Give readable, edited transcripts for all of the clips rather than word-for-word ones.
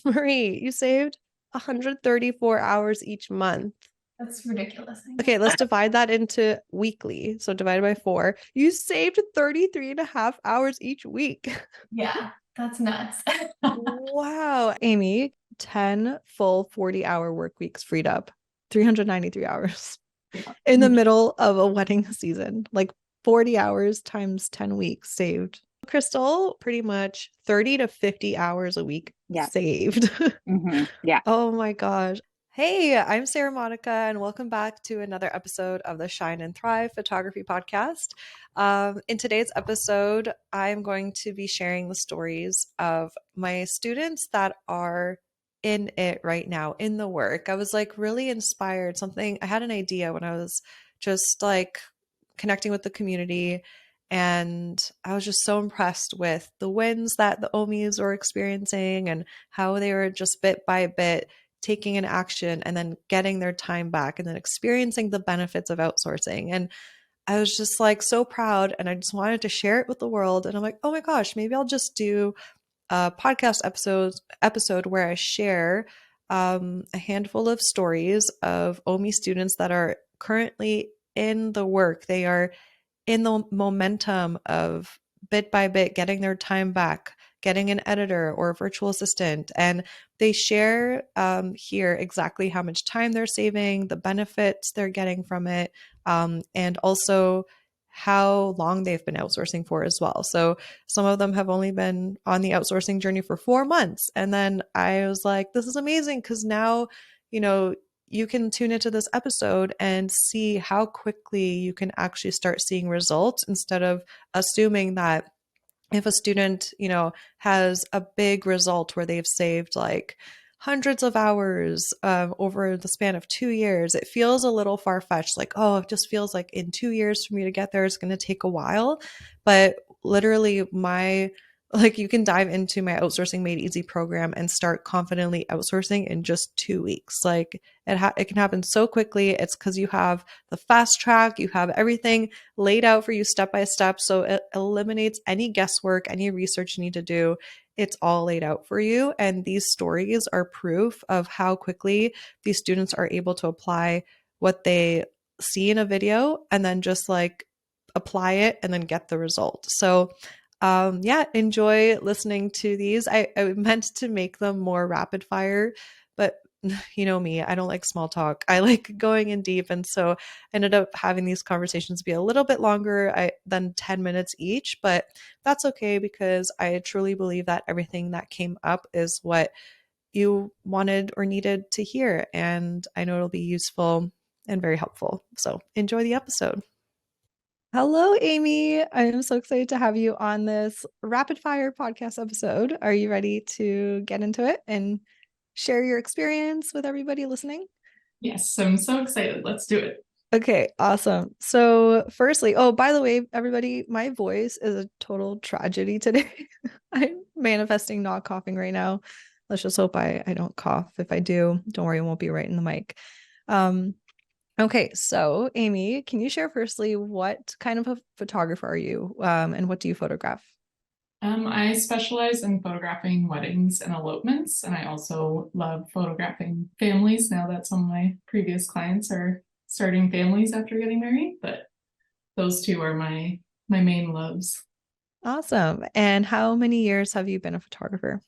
Marie, you saved 134 hours each month. That's ridiculous. I Okay, know. let's divide that into weekly. So divided by 4. You saved 33 and a half hours each week. Yeah, that's nuts. Wow. Amy, 10 full 40-hour work weeks freed up, 393 hours Yeah. in the middle of a wedding season. Like 40 hours times 10 weeks saved. Crystal, pretty much 30 to 50 hours a week Yeah. saved. Yeah. Oh my gosh. Hey, I'm Sarah Monica, and welcome back to another episode of the Shine and Thrive Photography Podcast. In today's episode, I'm going to be sharing the stories of my students that are in it right now, in the work. I was like really inspired. I had an idea when I was just like connecting with the community. And I was just so impressed with the wins that the Omis were experiencing and how they were just bit by bit taking an action and then getting their time back and then experiencing the benefits of outsourcing. And I was just like so proud and I just wanted to share it with the world. And I'm like, oh my gosh, maybe I'll just do a podcast episode where I share a handful of stories of OMI students that are currently in the work. They are in the momentum of bit by bit getting their time back, getting an editor or a virtual assistant. And they share here exactly how much time they're saving, the benefits they're getting from it, and also how long they've been outsourcing for as well. So some of them have only been on the outsourcing journey for 4 months. And then I was like, this is amazing because now, you know, you can tune into this episode and see how quickly you can actually start seeing results instead of assuming that if a student, has a big result where they've saved like hundreds of hours over the span of 2 years, it feels a little far fetched. Like, oh, it just feels like in 2 years for me to get there, it's going to take a while. But literally, you can dive into my Outsourcing Made Easy program and start confidently outsourcing in just 2 weeks. Like it can happen so quickly. It's because you have the fast track, you have everything laid out for you step by step. So it eliminates any guesswork, any research you need to do. It's all laid out for you. And these stories are proof of how quickly these students are able to apply what they see in a video and then just like apply it and then get the result. So yeah, enjoy listening to these. I meant to make them more rapid fire, but you know me, I don't like small talk. I like going in deep. And so I ended up having these conversations be a little bit longer than 10 minutes each, but that's okay because I truly believe that everything that came up is what you wanted or needed to hear. And I know it'll be useful and very helpful. So enjoy the episode. Hello, Amy. I'm so excited to have you on this rapid fire podcast episode. Are you ready to get into it and share your experience with everybody listening? Yes, I'm so excited. Let's do it. Okay, awesome. So, firstly, oh, by the way, everybody, my voice is a total tragedy today. I'm manifesting not coughing right now. Let's just hope I don't cough. If I do, don't worry, it won't be right in the mic. Um, Okay, so Amy, can you share firstly what kind of a photographer are you, and what do you photograph? I specialize in photographing weddings and elopements, and I also love photographing families. Now that some of my previous clients are starting families after getting married, but those two are my main loves. Awesome. And how many years have you been a photographer?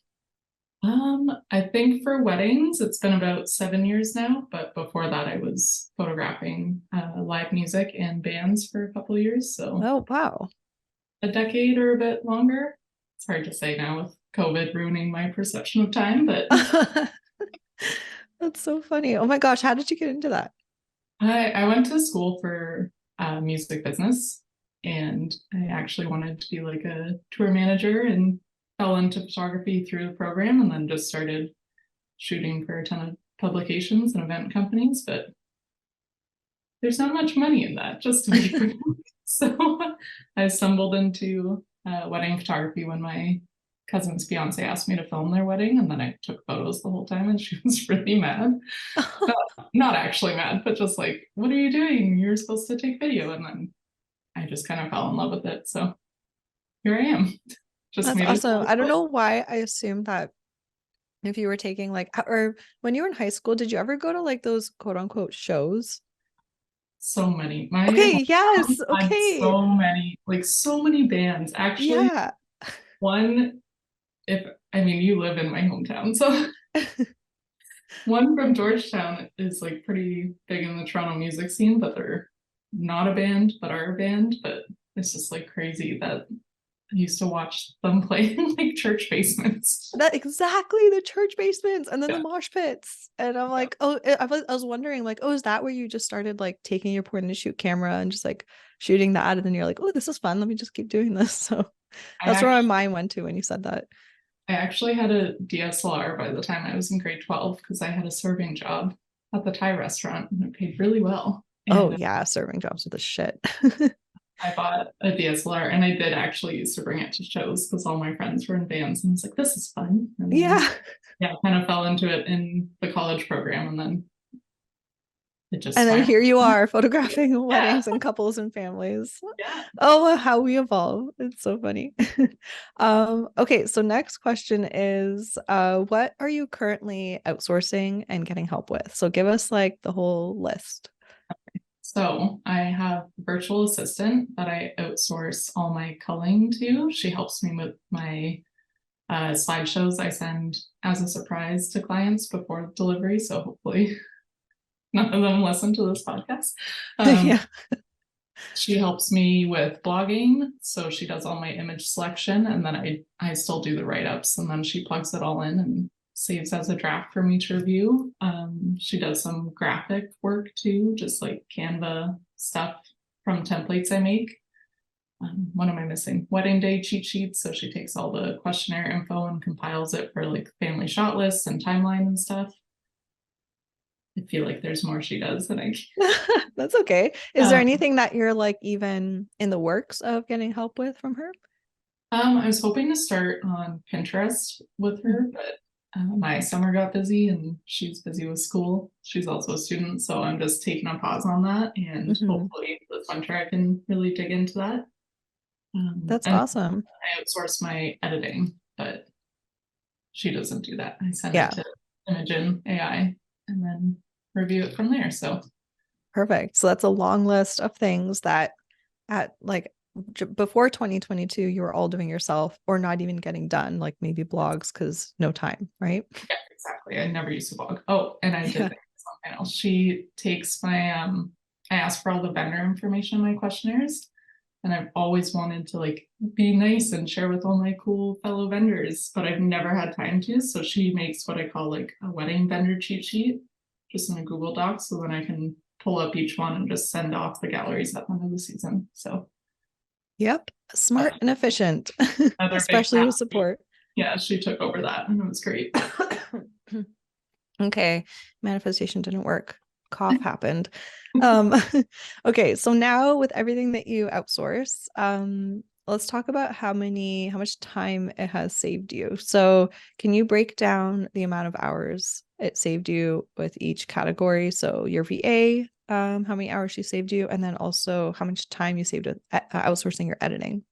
I think for weddings, it's been about 7 years now, but before that, I was photographing live music and bands for a couple of years, so Oh, wow. a decade or a bit longer. It's hard to say now with COVID ruining my perception of time, but That's so funny. Oh my gosh, how did you get into that? I went to school for music business, and I actually wanted to be like a tour manager and fell into photography through the program and then just started shooting for a ton of publications and event companies, but there's not much money in that, just to be frank. So I stumbled into wedding photography when my cousin's fiance asked me to film their wedding, and then I took photos the whole time, and she was really mad. Not actually mad, but just like, what are you doing? You're supposed to take video. And then I just kind of fell in love with it. So here I am. Just That's made it. awesome. I don't know why I assumed that if you were taking like, or when you were in high school, did you ever go to like those quote unquote shows? So many. My Okay, hometown yes. had Okay. so many bands. Actually, Yeah. one, if I mean, you live in my hometown, so one from Georgetown is like pretty big in the Toronto music scene, but they're not a band, but are a band. But it's just like crazy that I used to watch them play in like church basements. That exactly the church basements and then the Yeah, mosh pits. And I'm yeah. like, oh, I was wondering, like, oh, is that where you just started like taking your point and shoot camera and just like shooting that? And then you're like, oh, this is fun. Let me just keep doing this. So I that's where my actually mind went to when you said that. I actually had a DSLR by the time I was in grade 12 because I had a serving job at the Thai restaurant and it paid really well. Oh And yeah, serving jobs with the shit. I bought a DSLR and I did actually used to bring it to shows because all my friends were in bands and I was like, this is fun. And then, Yeah. yeah, I kind of fell into it in the college program and then it just And then spiraled. here you are photographing Yeah, weddings and couples and families. yeah. Oh, how we evolve. It's so funny. Okay, so next question is what are you currently outsourcing and getting help with? So give us like the whole list. So I have a virtual assistant that I outsource all my culling to. She helps me with my slideshows I send as a surprise to clients before delivery. So hopefully none of them listen to this podcast. Um, Yeah. she helps me with blogging. So she does all my image selection and then I still do the write ups and then she plugs it all in and saves as a draft for me to review. She does some graphic work too, just like Canva stuff from templates I make. What am I missing? Wedding day cheat sheets. So she takes all the questionnaire info and compiles it for like family shot lists and timeline and stuff. I feel like there's more she does than I can. That's okay. Is there anything that you're like even in the works of getting help with from her? I was hoping to start on Pinterest with her, Mhm. but my summer got busy and she's busy with school. She's also a student, so I'm just taking a pause on that. And Mhm. hopefully this winter I can really dig into that. That's And awesome. I outsource my editing, but she doesn't do that. I send it Yeah. to Imogen AI and then review it from there. So Perfect. So that's a long list of things that at like before 2022 you were all doing yourself or not even getting done, like maybe blogs because no time, right? yeah, exactly. I never used to blog. Oh, and I did Yeah. think of something else. She takes my I ask for all the vendor information in my questionnaires. And I've always wanted to like be nice and share with all my cool fellow vendors, but I've never had time to. So she makes what I call like a wedding vendor cheat sheet just in a Google Doc. So then I can pull up each one and just send off the galleries at the end of the season. So Yep. Smart and efficient, another big especially with task. support. Yeah, she took over that and it was great. Okay, manifestation didn't work. Cough happened. Um, okay, so now with everything that you outsource, let's talk about how much time it has saved you. So, can you break down the amount of hours it saved you with each category? So, your VA, how many hours she saved you, and then also how much time you saved with outsourcing your editing.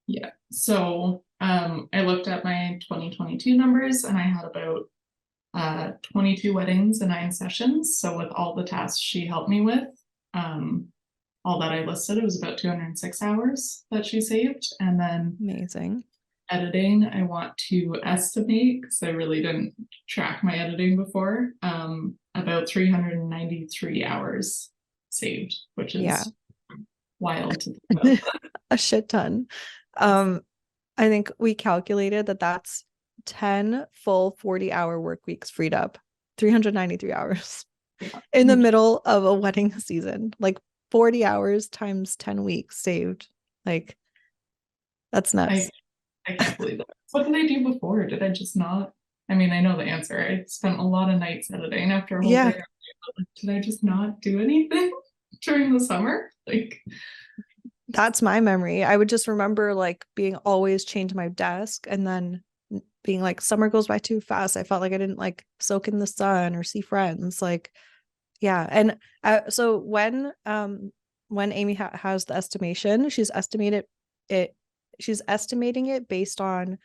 Yeah. So I looked at my 2022 numbers and I had about 22 weddings and 9 sessions. So with all the tasks she helped me with, um, all that I listed, it was about 206 hours that she saved. And then Amazing. editing, I want to estimate because I really didn't track my editing before, about 393 hours saved, which Yeah, is wild to think about. a shit ton. Um, I think we calculated that that's 10 full 40-hour work weeks freed up, 393 hours Yeah, in the which middle of a wedding season. Like 40 hours times 10 weeks saved. Like that's I nuts. I can't believe that. What did I do before? Did I just not? I mean, I know the answer. I spent a lot of nights editing after a whole Yeah, day. Did I just not do anything during the summer? Like, that's my memory. I would just remember like being always chained to my desk and then being like summer goes by too fast. I felt like I didn't like soak in the sun or see friends. Like yeah, and so when Amy has the estimation, it she's estimating it based on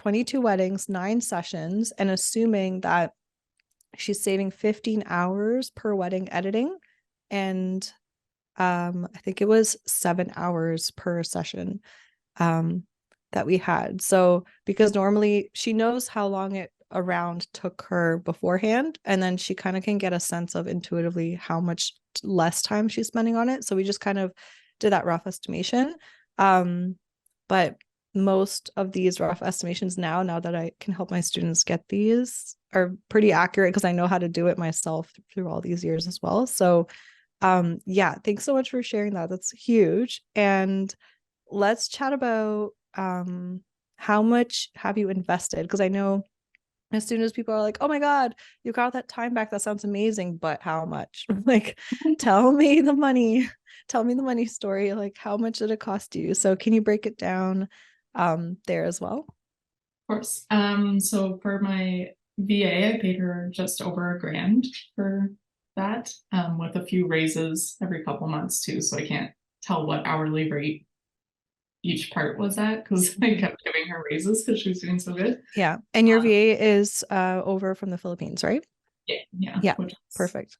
22 weddings, 9 sessions, and assuming that she's saving 15 hours per wedding editing, and I think it was 7 hours per session um, that we had. So because normally she knows how long it around took her beforehand, and then she kind of can get a sense of intuitively how much less time she's spending on it. So we just kind of did that rough estimation. But most of these rough estimations now that I can help my students get these are pretty accurate because I know how to do it myself through all these years as well. So yeah, thanks so much for sharing that. That's huge. And let's chat about how much have you invested? Because I know as soon as people are like, oh my God, you got that time back. That sounds amazing. But how much? Like, tell me the money. Tell me the money story. Like, how much did it cost you? So can you break it down there as well? Of course. So for my VA, I paid her just over $1,000 for that, with a few raises every couple months too. So I can't tell what hourly rate each part was at because I kept giving her raises because she was doing so good. Yeah. And your VA is over from the Philippines, right? Yeah, yeah, Yeah. which is Perfect.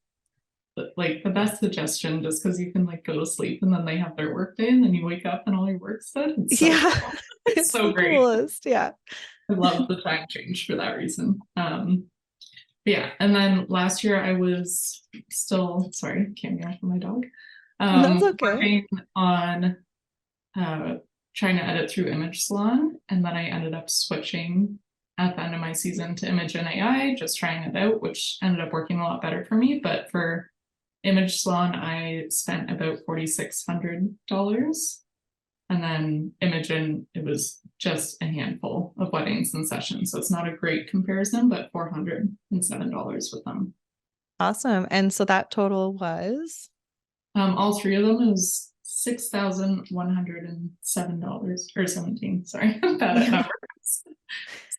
like the best suggestion just because you can like go to sleep and then they have their work day and then you wake up and all your work's done. It's so Yeah. cool. It's It's the so great. coolest. Yeah. I love the time change for that reason. But yeah, and then last year I was still sorry, cameo for my dog. That's okay. Working on uh trying to edit through Image Salon, and then I ended up switching at the end of my season to Image and AI, just trying it out, which ended up working a lot better for me. But for Image Salon, I spent about $4,600. And then Imogen, it was just a handful of weddings and sessions. So it's not a great comparison, but $407 with them. Awesome. And so that total was All three of them is $6,107 or 17. Sorry, bad at yeah, numbers.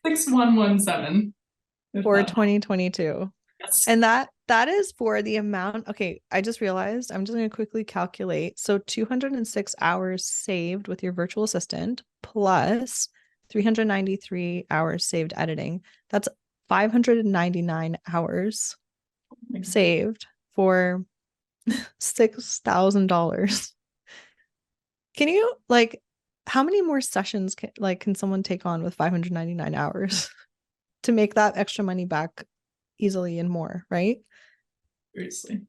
6117. If for that helps. 2022. Yes. And that is for the amount. Okay, I just realized I'm just going to quickly calculate. So 206 hours saved with your virtual assistant plus 393 hours saved editing. That's 599 hours saved for $6,000. Can you like how many more sessions can someone take on with 599 hours to make that extra money back easily and more, right? Seriously.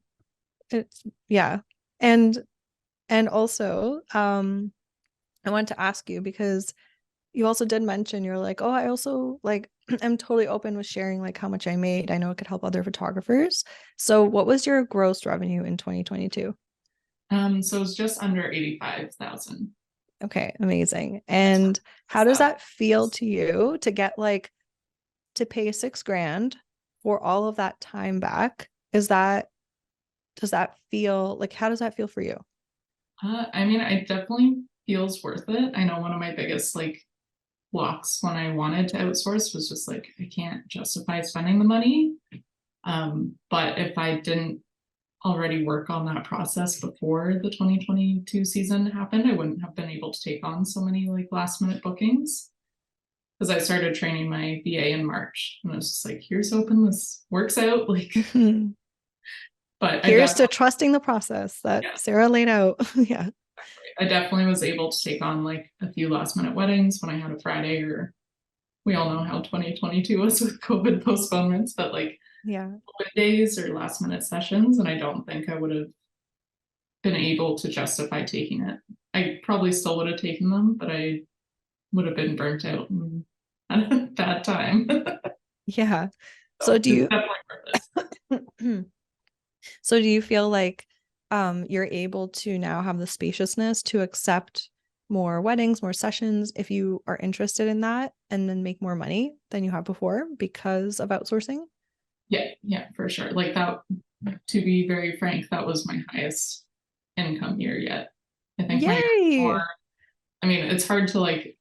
It's yeah. And also I wanted to ask you because you also did mention you're like, "Oh, I also like I'm totally open with sharing like how much I made. I know it could help other photographers." So, what was your gross revenue in 2022? So it's just under 85,000. Okay, amazing. That's And how does that. that feel to you to get like to pay 6 grand for all of that time back? Is that does that feel like how does that feel for you? I mean, it definitely feels worth it. I know one of my biggest like blocks when I wanted to outsource was just like I can't justify spending the money. But if I didn't already work on that process before the 2022 season happened, I wouldn't have been able to take on so many like last minute bookings. Because I started training my VA in March and I was just like, here's hoping this works out. Like, but I Here's to definitely, trusting the process that yeah, Sarah laid out. Yeah. I definitely was able to take on like a few last minute weddings when I had a Friday, or we all know how 2022 was with COVID postponements, but like Yeah. open days or last minute sessions. And I don't think I would have been able to justify taking it. I probably still would have taken them, but I would have been burnt out and had a bad time. Yeah. So So do it's you definitely worth so do you feel like you're able to now have the spaciousness to accept more weddings, more sessions if you are interested in that and then make more money than you have before because of outsourcing? Yeah, yeah, for sure. Like that, to be very frank, that was my highest income year yet. I think my year before, Yay. I mean, it's hard to like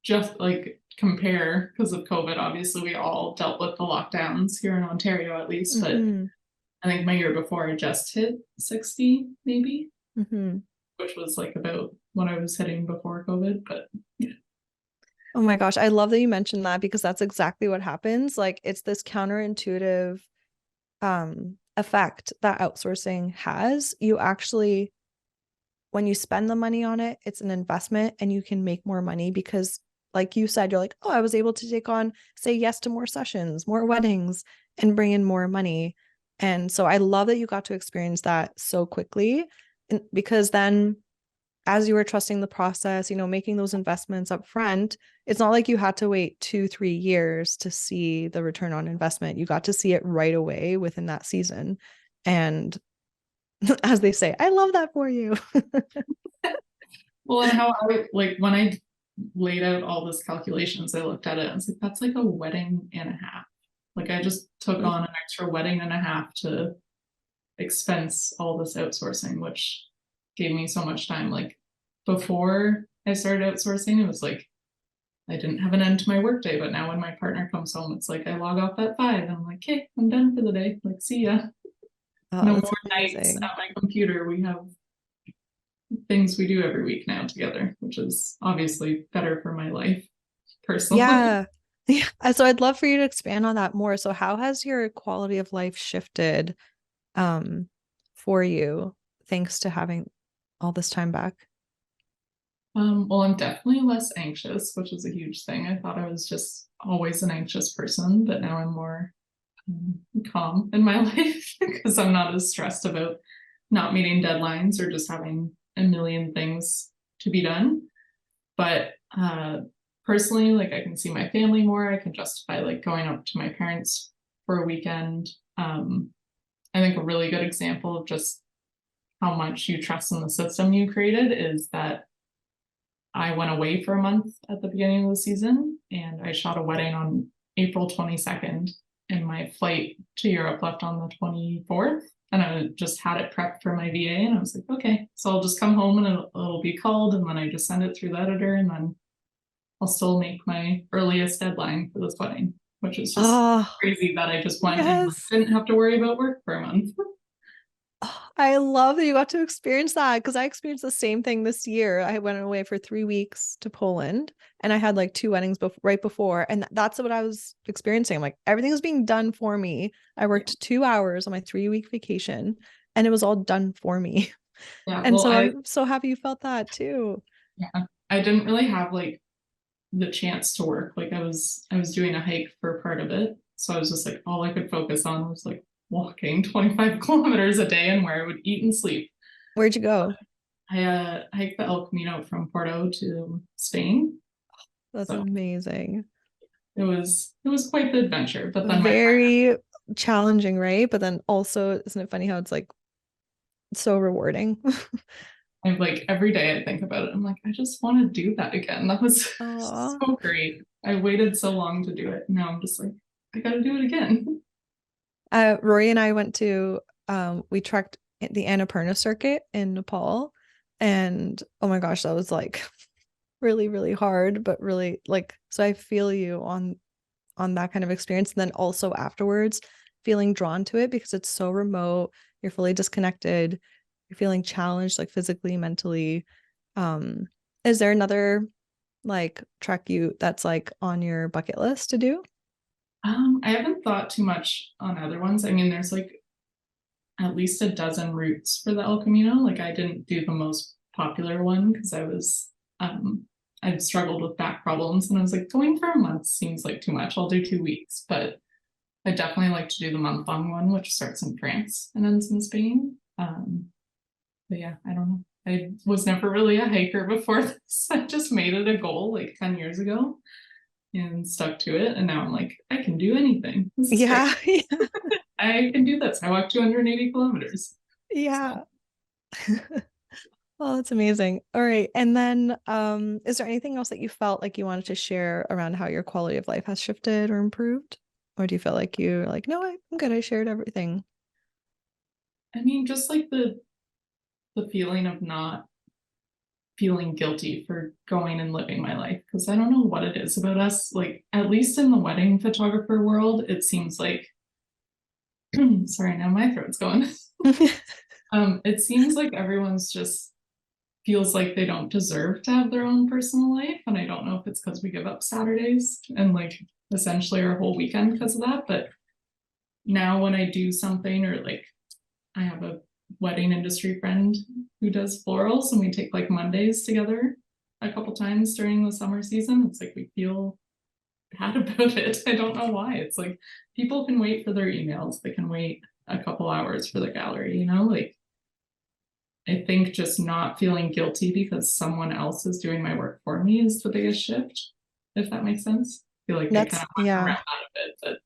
just like compare because of COVID. Obviously, we all dealt with the lockdowns here in Ontario at least, but Mm-hmm. I think my year before I just hit 60 maybe, Mm-hmm. which was like about what I was hitting before COVID. But yeah, Oh my gosh, I love that you mentioned that because that's exactly what happens. Like it's this counterintuitive effect that outsourcing has. You actually, when you spend the money on it, it's an investment and you can make more money because like you said, you're like, oh, I was able to take on, say yes to more sessions, more weddings, and bring in more money. And so I love that you got to experience that so quickly. And because then as you were trusting the process, making those investments up front, it's not like you had to wait 2, 3 years to see the return on investment. You got to see it right away within that season. And as they say, I love that for you. Well, and how I like when I laid out all this calculations, I looked at it and was like, that's like a wedding and a half. Like I just took on an extra wedding and a half to expense all this outsourcing, which gave me so much time. Like before I started outsourcing, it was like I didn't have an end to my workday, but now when my partner comes home, it's like I log off at 5 and I'm like, okay, I'm done for the day. Like, see ya. Oh, No that's more nights amazing. at my computer. We have things we do every week now together, which is obviously better for my life personally. Yeah. Yeah. So I'd love for you to expand on that more. So how has your quality of life shifted um for you thanks to having all this time back? Well, I'm definitely less anxious, which is a huge thing. I thought I was just always an anxious person, but now I'm more calm in my life because I'm not as stressed about not meeting deadlines or just having a million things to be done. But personally, like I can see my family more. I can justify like going up to my parents for a weekend. I think a really good example of just how much you trust in the system you created is that I went away for a month at the beginning of the season and I shot a wedding on April 22nd and my flight to Europe left on the 24th. And I just had it prepped for my VA and I was like, okay, so I'll just come home and it'll be called and then I just send it through the editor and then I'll still make my earliest deadline for this wedding, which is just Oh, crazy that I just went and yes. didn't have to worry about work for a month. Oh, I love that you got to experience that because I experienced the same thing this year. I went away for 3 weeks to Poland and I had like two weddings right before. And that's what I was experiencing. I'm like, everything was being done for me. I Yeah. worked 2 hours on my 3 week vacation and it was all done for me. Yeah. And Well, so I'm so happy you felt that too. yeah, I didn't really have like the chance to work. Like I was doing a hike for part of it. So I was just like all I could focus on was like walking 25 kilometers a day and where I would eat and sleep. Where'd you go? I hiked the El Camino from Porto to Spain. That's So amazing. it was quite the adventure. But then my Very challenging, right? But then also, isn't it funny how it's like so rewarding? I'm like every day I think about it. I'm like, I just want to do that again. That was Oh, so great. I waited so long to do it. Now I'm just like, I gotta do it again. Rory and I went to we trekked the Annapurna circuit in Nepal, and oh my gosh, that was like really, really hard, but really like so I feel you on that kind of experience. And then also afterwards, feeling drawn to it because it's so remote, you're fully disconnected, you're feeling challenged like physically, mentally. Um, is there another like trek you that's like on your bucket list to do? I haven't thought too much on other ones. I mean, there's like at least a dozen routes for the El Camino. Like I didn't do the most popular one because I'd struggled with back problems and I was like, going for a month seems like too much. I'll do 2 weeks, but I definitely like to do the month long one, which starts in France and ends in Spain. But yeah, I don't know. I was never really a hiker before this. I just made it a goal like 10 years ago and stuck to it. And now I'm like, I can do anything. This is great. Yeah, I can do this. I walked 280 kilometers. So, yeah. Oh, that's amazing. All right. And then is there anything else that you felt like you wanted to share around how your quality of life has shifted or improved? Or do you feel like you're like, no, I'm good. I shared everything. I mean, just like the feeling of not feeling guilty for going and living my life because I don't know what it is about us. Like at least in the wedding photographer world, it seems like sorry, now my throat's going. It seems like everyone's just feels like they don't deserve to have their own personal life. And I don't know if it's because we give up Saturdays and like essentially our whole weekend because of that. But now when I do something, or like I have a wedding industry friend who does florals, and we take like Mondays together a couple times during the summer season, it's like we feel bad about it. I don't know why. It's like people can wait for their emails, they can wait a couple hours for the gallery, like I think just not feeling guilty because someone else is doing my work for me is the biggest shift, if that makes sense. I feel like I kind That's, of went yeah, around that a bit, but it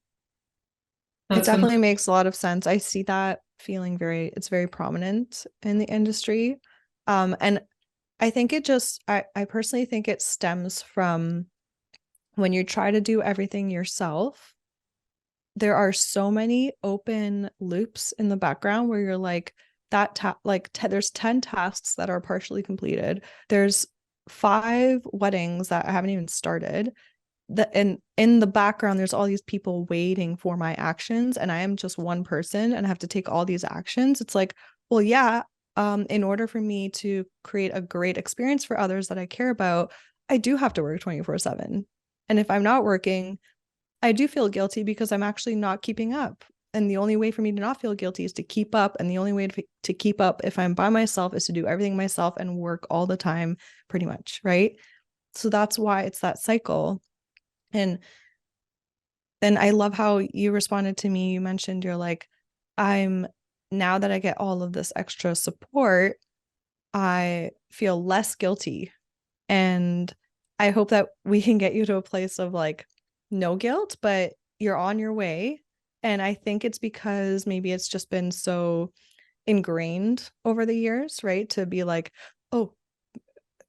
that's been. definitely makes a lot of sense. I see that feeling it's very prominent in the industry. And I think I personally think it stems from when you try to do everything yourself, there are so many open loops in the background where you're like, there's 10 tasks that are partially completed. There's 5 weddings that I haven't even started. And in the background, there's all these people waiting for my actions, and I am just one person and I have to take all these actions. It's like, well, yeah, in order for me to create a great experience for others that I care about, I do have to work 24/7. And if I'm not working, I do feel guilty because I'm actually not keeping up. And the only way for me to not feel guilty is to keep up. And the only way to keep up if I'm by myself is to do everything myself and work all the time, pretty much. Right. So that's why it's that cycle. And then I love how you responded to me. You mentioned you're like, I'm now that I get all of this extra support, I feel less guilty. And I hope that we can get you to a place of like no guilt, but you're on your way. And I think it's because maybe it's just been so ingrained over the years, right? To be like, oh,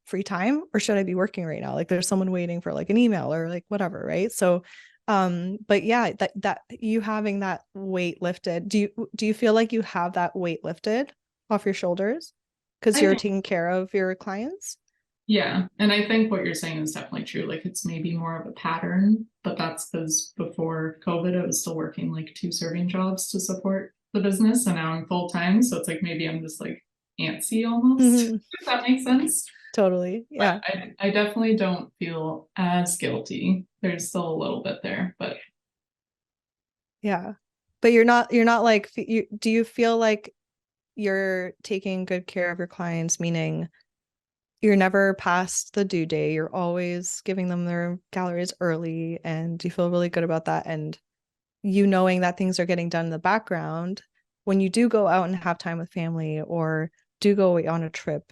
free time, or should I be working right now? Like there's someone waiting for like an email or like whatever, right? So but yeah, that you having that weight lifted, do you feel like you have that weight lifted off your shoulders because I you're think, taking care of your clients? yeah. And I think what you're saying is definitely true. Like it's maybe more of a pattern, but that's because before COVID, I was still working like 2 serving jobs to support the business. And now I'm full time. So it's like maybe I'm just like antsy almost, Mm-hmm. if that makes sense. Totally. But Yeah. I definitely don't feel as guilty. There's still a little bit there, but Yeah. But you're not like do you feel like you're taking good care of your clients, meaning you're never past the due date, you're always giving them their galleries early, and you feel really good about that, and you knowing that things are getting done in the background when you do go out and have time with family or do go away on a trip,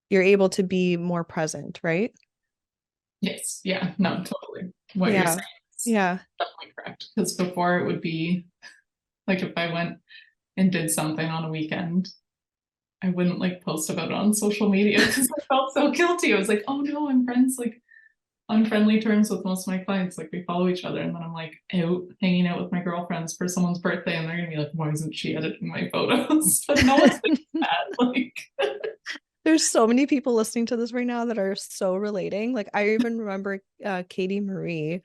you're able to be more present, right? yes, yeah, no, totally. What you're Yeah. saying is Yeah. definitely correct. Because before it would be like if I went and did something on a weekend, I wouldn't like post about it on social media because I felt so guilty. I was like, oh no, I'm friends like on friendly terms with most of my clients. Like we follow each other, and then I'm like out hanging out with my girlfriends for someone's birthday, and they're gonna be like, why isn't she editing my photos? But no one's thinking that. Like, There's so many people listening to this right now that are so relating. Like I even remember Katie Marie,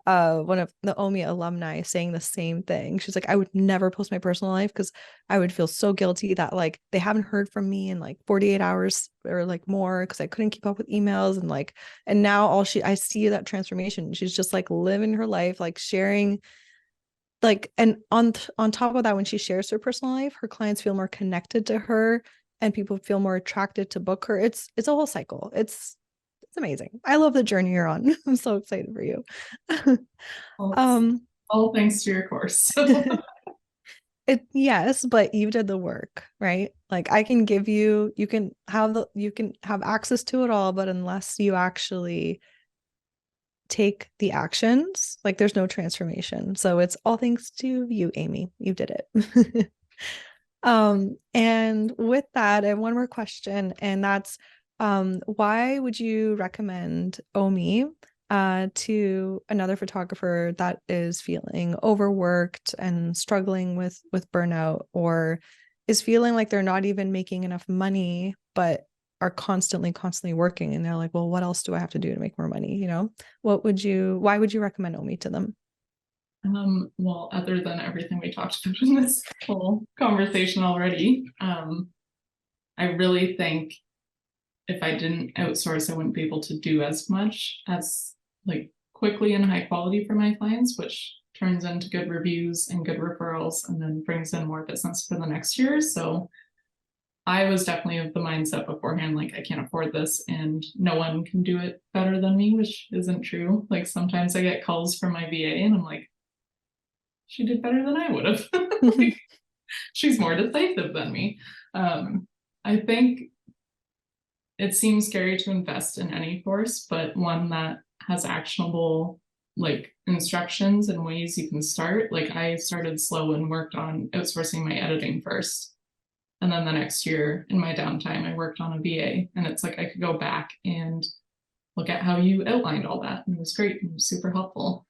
one of the OMI alumni, saying the same thing. She's like, I would never post my personal life because I would feel so guilty that like they haven't heard from me in like 48 hours or like more because I couldn't keep up with emails, and like, and now I see that transformation. She's just like living her life, like sharing, like, and on top of that, when she shares her personal life, her clients feel more connected to her and people feel more attracted to book her. It's a whole cycle. It's amazing. I love the journey you're on. I'm so excited for you. well, it's um all thanks to your course. yes, but you did the work, right? Like I can give you, you can have access to it all, but unless you actually take the actions, like there's no transformation. So it's all thanks to you, Amy. You did it. And with that, I have one more question, and that's why would you recommend Omi to another photographer that is feeling overworked and struggling with burnout, or is feeling like they're not even making enough money, but are constantly working, and they're like, well, what else do I have to do to make more money? Why would you recommend Omi to them? Well, other than everything we talked about in this whole conversation already, I really think if I didn't outsource, I wouldn't be able to do as much as like quickly and high quality for my clients, which turns into good reviews and good referrals and then brings in more business for the next year. So I was definitely of the mindset beforehand, like I can't afford this and no one can do it better than me, which isn't true. Like sometimes I get calls from my VA and I'm like, she did better than I would have. Like, she's more decisive than me. I think it seems scary to invest in any course, but one that has actionable like instructions and ways you can start. Like I started slow and worked on outsourcing my editing first. And then the next year in my downtime, I worked on a VA. And it's like I could go back and look at how you outlined all that. And it was great and super helpful.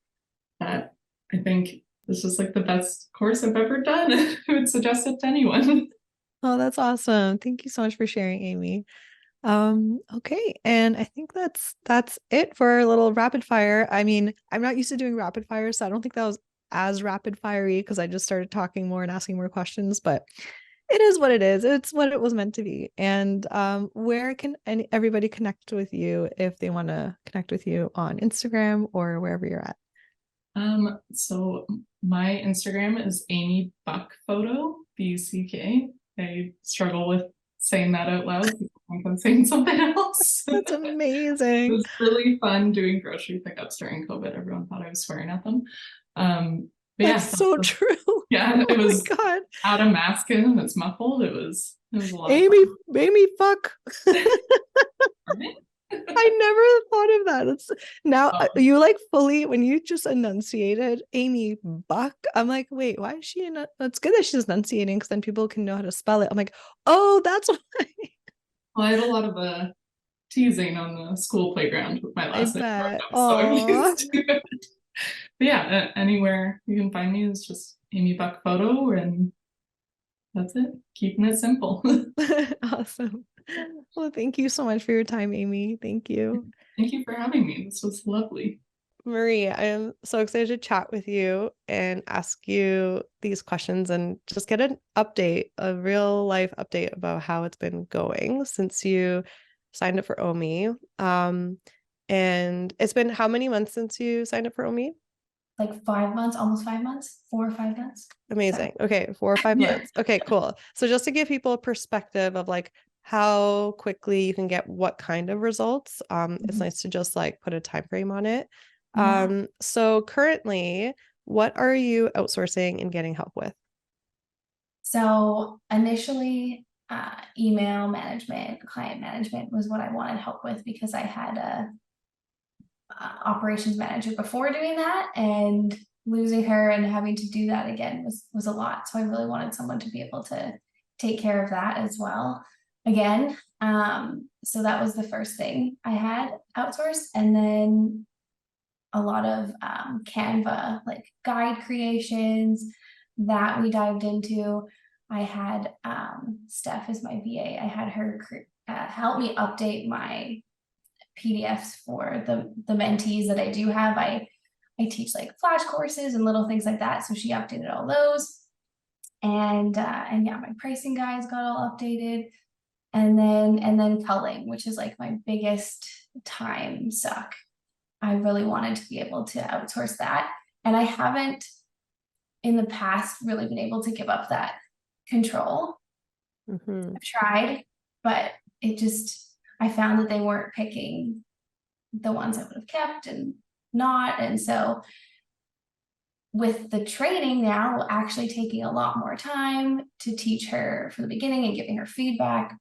That I think this is like the best course I've ever done. I would suggest it to anyone. Oh, that's awesome. Thank you so much for sharing, Amy. Okay, and I think that's it for a little rapid fire. I mean, I'm not used to doing rapid fire, so I don't think that was as rapid fiery because I just started talking more and asking more questions, but it is what it is. It's what it was meant to be. And where can everybody connect with you if they want to connect with you on Instagram or wherever you're at? So my Instagram is Amy Buck Photo, BUCK. I struggle with saying that out loud. People think I'm saying something else. That's It amazing. was really fun doing grocery pickups during COVID. Everyone thought I was swearing at them. But That's yeah, so true. yeah, it Oh my was God. out of mask in and it's muffled. It was a lot of Amy, Amy, fuck. fun. I never thought of that. It's now Oh, you like fully when you just enunciated Amy Buck. I'm like, wait, why is she in? It's good that she's enunciating because then people can know how to spell it. I'm like, oh, that's why. well, I had a lot of teasing on the school playground with my I last name growing bet. up, so I'm Oh, used to it. But yeah, anywhere you can find me is just Amy Buck Photo, and that's it. Keeping it simple. awesome. Well, thank you so much for your time, Amy. Thank you. Thank you for having me. This was lovely. Marie, I am so excited to chat with you and ask you these questions and just get an update, a real life update about how it's been going since you signed up for OMI. And it's been how many months since you signed up for OMI? Like 5 months, almost 5 months, 4 or 5 months. Amazing. Okay, 4 or 5 months. Okay, cool. So just to give people a perspective of like how quickly you can get what kind of results, it's nice to just like put a time frame on it. Yeah. So currently, what are you outsourcing and getting help with? So initially, email management, client management was what I wanted help with because I had a operations manager before doing that, and losing her and having to do that again was a lot. So I really wanted someone to be able to take care of that as well again. So that was the first thing I had outsourced, and then a lot of Canva like guide creations that we dived into. I had Steph as my VA. I had her help me update my PDFs for the mentees that I do have. I teach like flash courses and little things like that. So she updated all those. And yeah, my pricing guides got all updated. And then culling, which is like my biggest time suck. I really wanted to be able to outsource that. And I haven't in the past really been able to give up that control. Mhm. I've tried, but it just, I found that they weren't picking the ones I would have kept and not. And so with the training now actually taking a lot more time to teach her from the beginning and giving her feedback,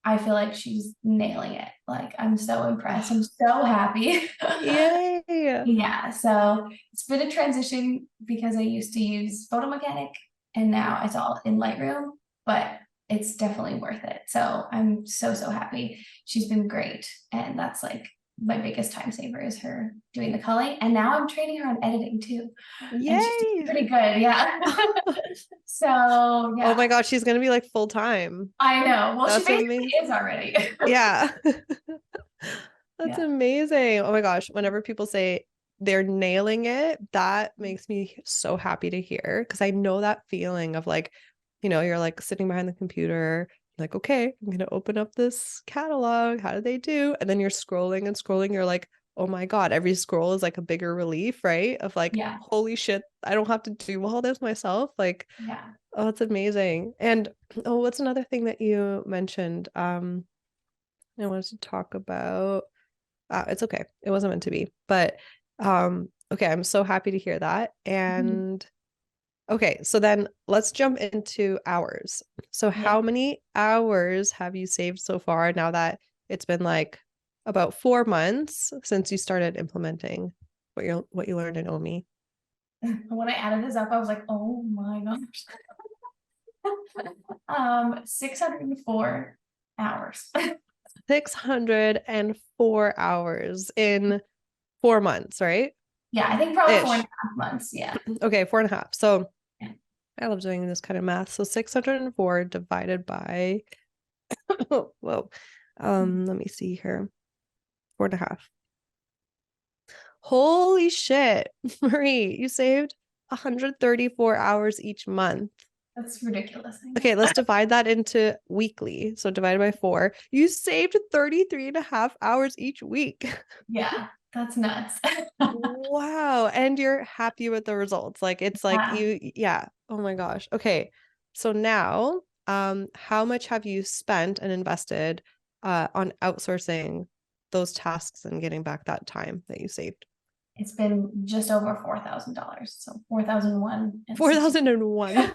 I feel like she's nailing it. Like I'm so impressed. I'm so happy. Yay. Yeah, so it's been a transition because I used to use Photo Mechanic and now it's all in Lightroom, but it's definitely worth it. So I'm so happy. She's been great. And that's like my biggest time saver is her doing the culling. And now I'm training her on editing too. And she's doing Yay. pretty good. Yeah. So Oh yeah, my gosh, she's gonna be like full time. I know. Well, she That's basically amazing. is already. Yeah. That's Yeah. amazing. Oh my gosh. Whenever people say they're nailing it, that makes me so happy to hear because I know that feeling of like, you're like sitting behind the computer, like, okay, I'm gonna open up this catalog. How do they do? And then you're scrolling and scrolling. You're like, oh my God, every scroll is like a bigger relief, right? Of like, Yeah. holy shit, I don't have to do all this myself. Like, Yeah. oh, it's amazing. And oh, what's another thing that you mentioned? I wanted to talk about. It's okay. It wasn't meant to be. But okay, I'm so happy to hear that. Mhm. And okay, so then let's jump into hours. So Yeah. how many hours have you saved so far now that it's been like about 4 months since you started implementing what you learned in OMI? When I added this up, I was like, oh my gosh. 604 hours. 604 hours in 4 months, right? Yeah, I think probably four and Ish. a half months. Yeah. Okay, 4.5. So Yeah. I love doing this kind of math. So 604 divided by, whoa, let me see here. 4.5. Holy shit, Marie, you saved 134 hours each month. That's ridiculous. Okay, let's divide that into weekly. So divided by 4. You saved 33 and a half hours each week. Yeah, that's nuts. Wow. And you're happy with the results. Like it's like Yeah. you, yeah. Oh my gosh. Okay. So now, how much have you spent and invested on outsourcing those tasks and getting back that time that you saved? It's been just over $4,000. So 4,001 and 60. 4,001.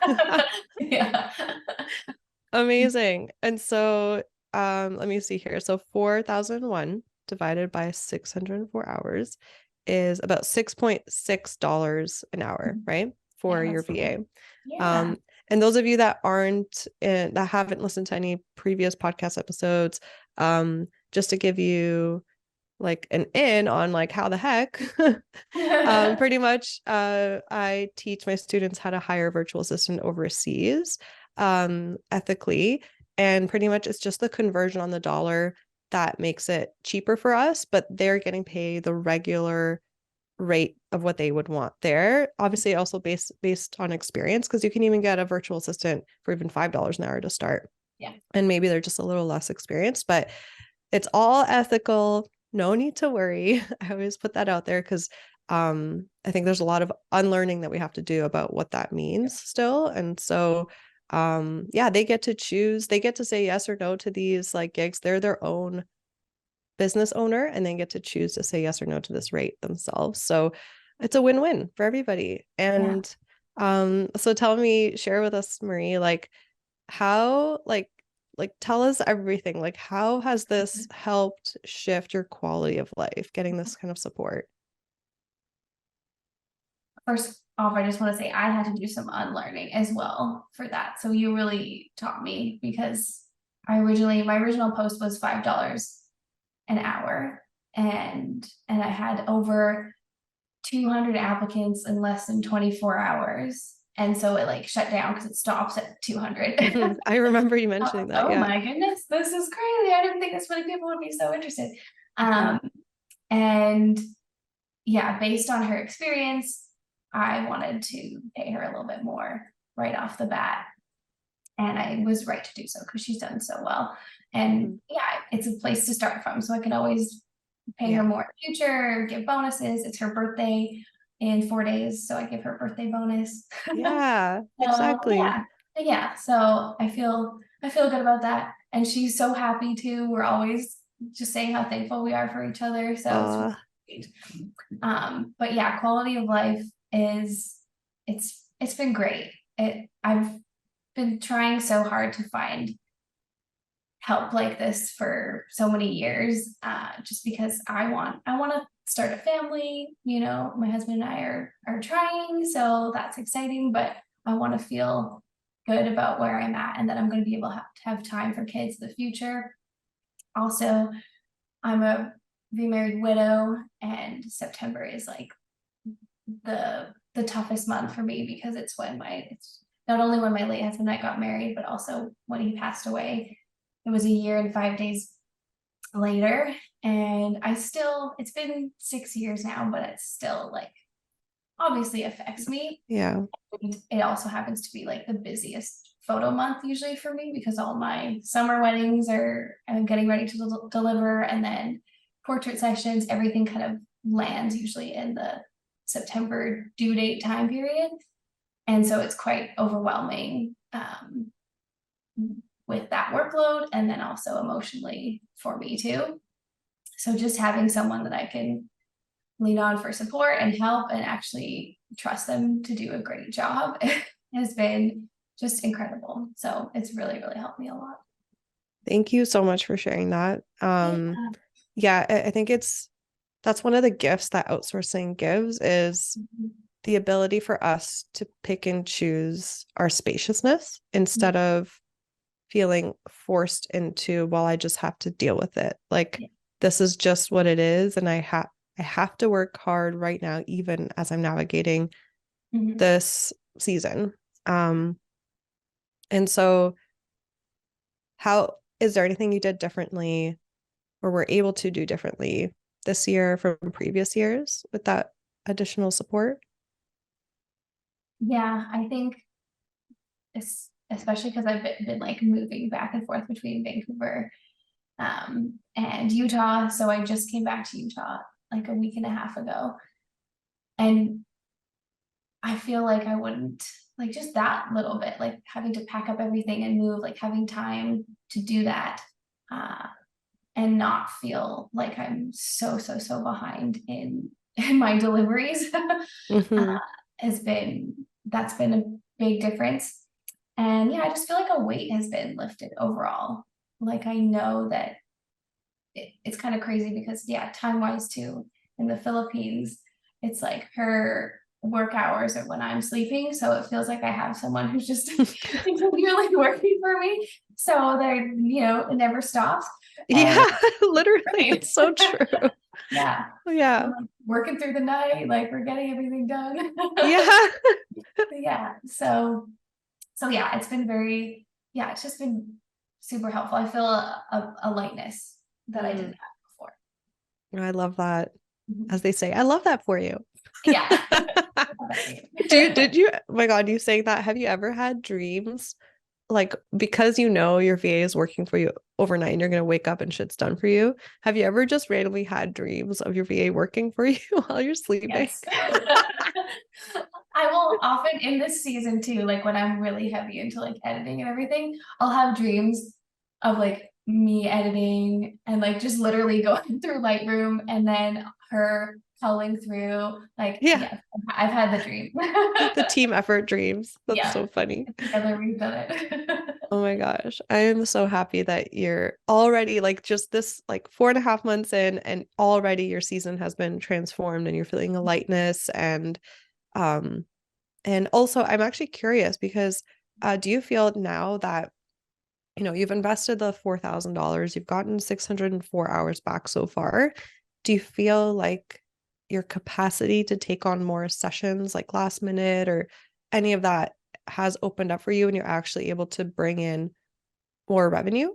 Yeah. Amazing. And so, let me see here. So 4,001 divided by 604 hours is about $6.6 an hour, right? For Yeah, your that's VA. yeah. Um, and those of you that aren't that haven't listened to any previous podcast episodes, just to give you like an in on like how the heck pretty much I teach my students how to hire a virtual assistant overseas ethically, and pretty much it's just the conversion on the dollar that makes it cheaper for us, but they're getting paid the regular rate of what they would want there, obviously also based on experience, because you can even get a virtual assistant for even $5 an hour to start. Yeah. And maybe they're just a little less experienced, but it's all ethical. No need to worry. I always put that out there because I think there's a lot of unlearning that we have to do about what that means still. And so, yeah, they get to choose, they get to say yes or no to these like gigs. They're their own business owner and they get to choose to say yes or no to this rate themselves. So it's a win-win for everybody. Yeah. And so tell me, share with us, Marie, like how like tell us everything. Like how has this helped shift your quality of life, getting this kind of support? First off, I just want to say I had to do some unlearning as well for that. So you really taught me because my original post was $5 an hour, and I had over 200 applicants in less than 24 hours. And so it like shut down because it stops at 200. I remember you mentioning that. Oh Yeah. my goodness, this is crazy. I didn't think this many people would be so interested. Mhm. And yeah, based on her experience, I wanted to pay her a little bit more right off the bat. And I was right to do so because she's done so well. And yeah, it's a place to start from. So I can always pay her Yeah. more in the future, give bonuses. It's her birthday in 4 days. So I give her a birthday bonus. Yeah, So exactly. yeah. So I feel good about that. And she's so happy too. We're always just saying how thankful we are for each other. So it's Uh, really sweet. But yeah, quality of life is it's been great. I've been trying so hard to find help like this for so many years, just because I want to start a family. You know, my husband and I are trying, so that's exciting. But I want to feel good about where I'm at and that I'm going to be able to have time for kids in the future. Also, I'm a remarried widow, and September is like the toughest month for me because it's not only when my late husband and I got married, but also when he passed away. It was a year and 5 days later, and it's been 6 years now, but it's still like obviously affects me. yeah. And it also happens to be like the busiest photo month usually for me, because all my summer weddings are getting ready to deliver, and then portrait sessions, everything kind of lands usually in the September due date time period. And so it's quite overwhelming with that workload, and then also emotionally for me too. So just having someone that I can lean on for support and help and actually trust them to do a great job has been just incredible. So it's really, really helped me a lot. Thank you so much for sharing that. Yeah, I think that's one of the gifts that outsourcing gives, is the ability for us to pick and choose our spaciousness instead of feeling forced into, well, I just have to deal with it. Like, this is just what it is. And I have to work hard right now, even as I'm navigating this season. And so is there anything you did differently or were able to do differently this year from previous years with that additional support? Yeah, I think especially because I've been like moving back and forth between Vancouver and Utah. So I just came back to Utah like a week and a half ago. And I feel like I wouldn't, like, just that little bit, like having to pack up everything and move, like having time to do that and not feel like I'm so behind in my deliveries that's been a big difference. And yeah, I just feel like a weight has been lifted overall. Like, I know that it's kind of crazy because, yeah, time-wise too, in the Philippines, it's like her work hours are when I'm sleeping. So it feels like I have someone who's just really working for me. So they're, it never stops. Yeah, literally. It's so true. Yeah. Yeah. Like, working through the night, like we're getting everything done. Yeah. Yeah. So yeah, it's just been super helpful. I feel a lightness that I didn't have before. I love that. As they say, I love that for you. Yeah. Did you, oh my God, you saying that, have you ever had dreams, like, because your VA is working for you overnight and you're going to wake up and shit's done for you? Have you ever just randomly had dreams of your VA working for you while you're sleeping? Yes. I will often in this season too, like when I'm really heavy into like editing and everything, I'll have dreams of like me editing and like just literally going through Lightroom and then her culling through, like, yeah, I've had the dream. The team effort dreams. That's so funny. Together we've done it. Oh my gosh. I am so happy that you're already, like, just this like 4.5 months in, and already your season has been transformed and you're feeling a lightness. And also I'm actually curious because do you feel now that you've invested the $4,000, you've gotten 604 hours back so far, do you feel like your capacity to take on more sessions like last minute or any of that has opened up for you and you're actually able to bring in more revenue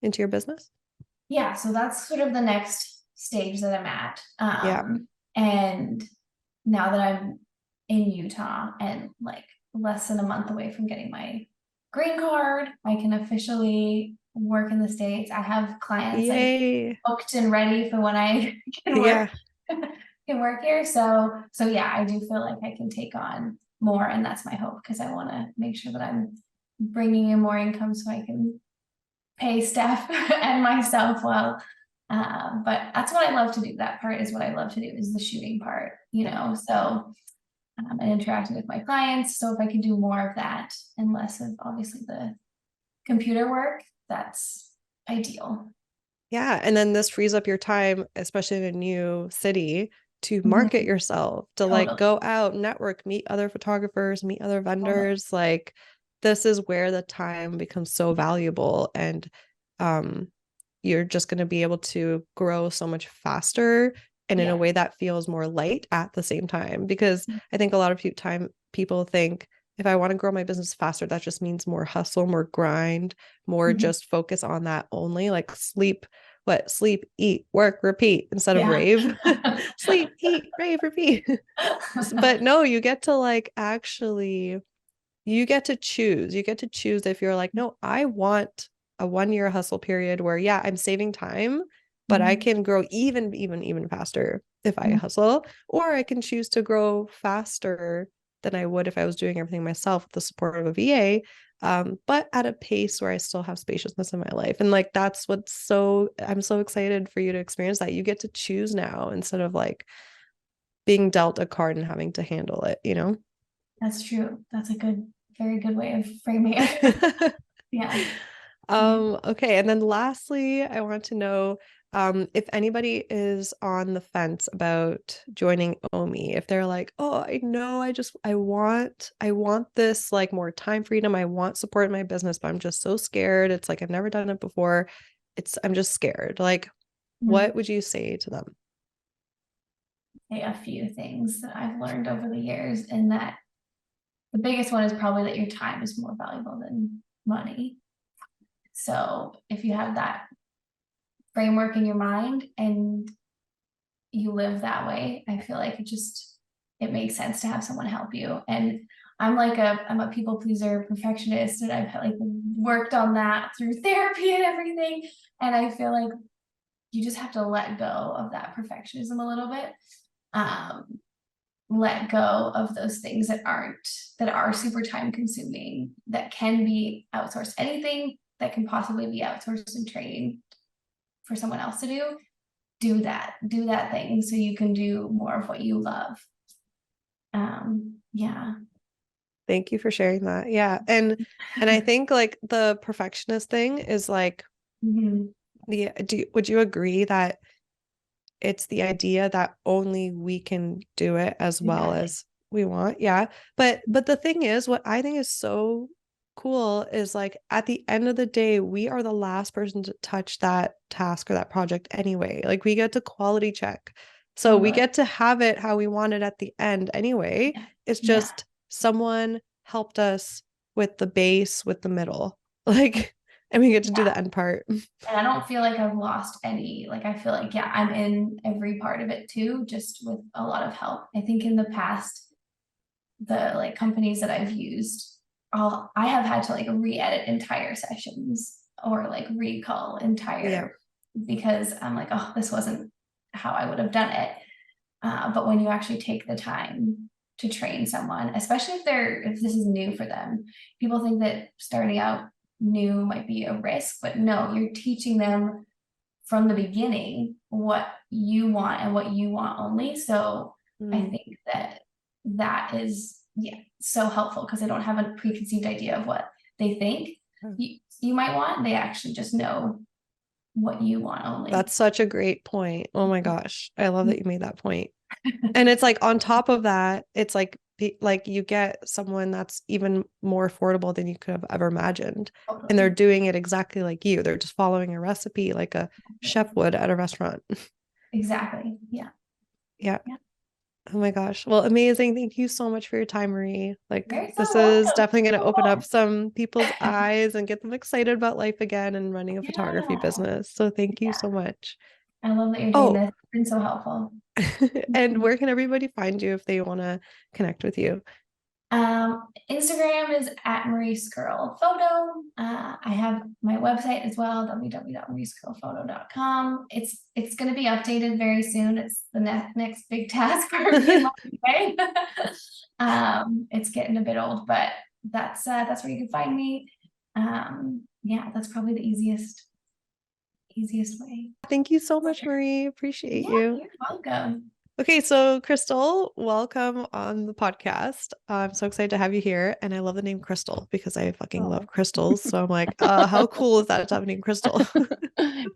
into your business? Yeah, so that's sort of the next stage that I'm at. Yeah. And now that I'm in Utah and like less than a month away from getting my green card, I can officially work in the States. I have clients like booked and ready for when I can work can work here. So yeah, I do feel like I can take on more, and that's my hope, because I want to make sure that I'm bringing in more income so I can pay staff and myself well. But that's what I love to do. That part is what I love to do, is the shooting part, so and interacting with my clients. So if I can do more of that and less of obviously the computer work, that's ideal. Yeah. And then this frees up your time, especially in a new city, to market yourself, to like go out, network, meet other photographers, meet other vendors. Like, this is where the time becomes so valuable, and you're just going to be able to grow so much faster and in a way that feels more light at the same time. Because I think a lot of people think, if I want to grow my business faster, that just means more hustle, more grind, more just focus on that only, like sleep, eat, work, repeat, instead of rave. Sleep, eat, rave, repeat. But no, you get to like actually, you get to choose. You get to choose if you're like, no, I want a 1 year hustle period where, yeah, I'm saving time, but I Mhm. can grow even faster if I Mhm. hustle, or I can choose to grow faster than I would if I was doing everything myself with the support of a VA, but at a pace where I still have spaciousness in my life. And like that's what's so I'm so excited for you to experience that. You get to choose now instead of like being dealt a card and having to handle it, you know? That's true. That's a very good way of framing it. Yeah. Yeah. Okay. And then lastly, I want to know if anybody is on the fence about joining OMI, if they're like, oh, I know, I want this like more time freedom. I want support in my business, but I'm just so scared. It's like I've never done it before. I'm just scared. Like, what Mhm. would you say to them? A few things that I've learned over the years, and that the biggest one is probably that your time is more valuable than money. So if you have that framework in your mind and you live that way, I feel like it makes sense to have someone help you. And I'm a people pleaser perfectionist, and I've like worked on that through therapy and everything. And I feel like you just have to let go of that perfectionism a little bit. Um, Let go of those things that are super time consuming, that can be outsourced. Anything that can possibly be outsourced and trained for someone else to do that thing so you can do more of what you love. Yeah. Thank you for sharing that. Yeah. And I think like the perfectionist thing is like Mhm. would you agree that it's the idea that only we can do it as well Exactly. as we want? Yeah. But the thing is, what I think is so cool is like at the end of the day, we are the last person to touch that task or that project anyway. Like we get to quality check. So we Totally. get to have it how we want it at the end anyway. Yeah. It's Yeah. just someone helped us with the base, with the middle. Like, and we get to do the end part. And I don't feel like I've lost any. Like I feel like, yeah, I'm in every part of it too, just with a lot of help. I think in the past, the like companies that I've used, I have had to like re-edit entire sessions or like recall Yeah. entire, because I'm like, oh, this wasn't how I would have done it. But when you actually take the time to train someone, especially if this is new for them, people think that starting out new might be a risk, but no, you're teaching them from the beginning what you want and what you want only. So I Mm. think that is, yeah, so helpful because they don't have a preconceived idea of what they think you might want. They actually just know what you want only. That's such a great point. Oh my gosh. I love that you made that point. And it's like on top of that, it's like you get someone that's even more affordable than you could have ever imagined. And they're Totally. doing it exactly like you. They're just following a recipe like a chef would at a restaurant. Exactly. Yeah. Yeah. Yeah. Oh my gosh. Well, amazing. Thank you so much for your time, Marie. Like, You're this so is welcome. definitely going to So open up fun. some people's eyes and get them excited about life again and running a photography Yeah. business. So, thank you Yeah. so much. I love that you're doing Oh, this. It's been so helpful. and where can everybody find you if they want to connect with you? Instagram is at Marie Skirl Photo. I have my website as well, www.marieskirlphoto.com. It's going to be updated very soon. It's the next big task for me in life. It's getting a bit old, but that's where you can find me. Yeah, that's probably the easiest way. Thank you so much, Marie. Appreciate Yeah, you. you're welcome. Okay, so Crystal, welcome on the podcast. I'm so excited to have you here. And I love the name Crystal because I fucking love Oh. crystals. So I'm like, how cool is that to have a name Crystal?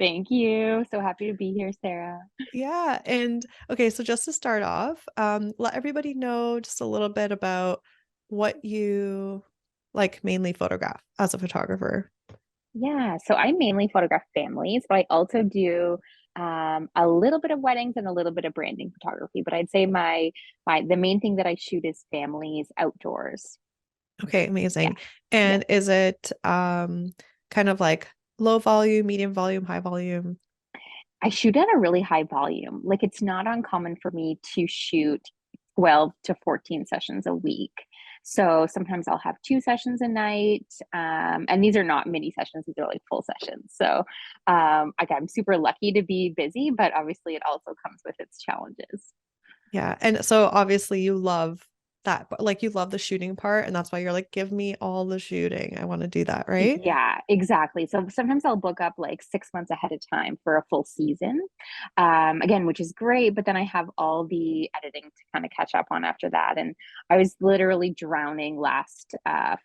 Thank you. So happy to be here, Sarah. Yeah. And okay, so just to start off, let everybody know just a little bit about what you like mainly photograph as a photographer. Yeah, so I mainly photograph families, but I also do a little bit of weddings and a little bit of branding photography. But I'd say my the main thing that I shoot is families outdoors. Okay, Yeah, amazing. yeah. And is it kind of like low volume, medium volume, high volume? I shoot at a really high volume. Like it's not uncommon for me to shoot 12 to 14 sessions a week. So sometimes I'll have 2 sessions a night. And these are not mini sessions, these are like full sessions. So like I'm super lucky to be busy, but obviously it also comes with its challenges. Yeah. And so obviously you love that, but like you love the shooting part, and that's why you're like, give me all the shooting. I want to do that, right? Yeah, exactly. So sometimes I'll book up like 6 months ahead of time for a full season, again, which is great. But then I have all the editing to kind of catch up on after that. And I was literally drowning last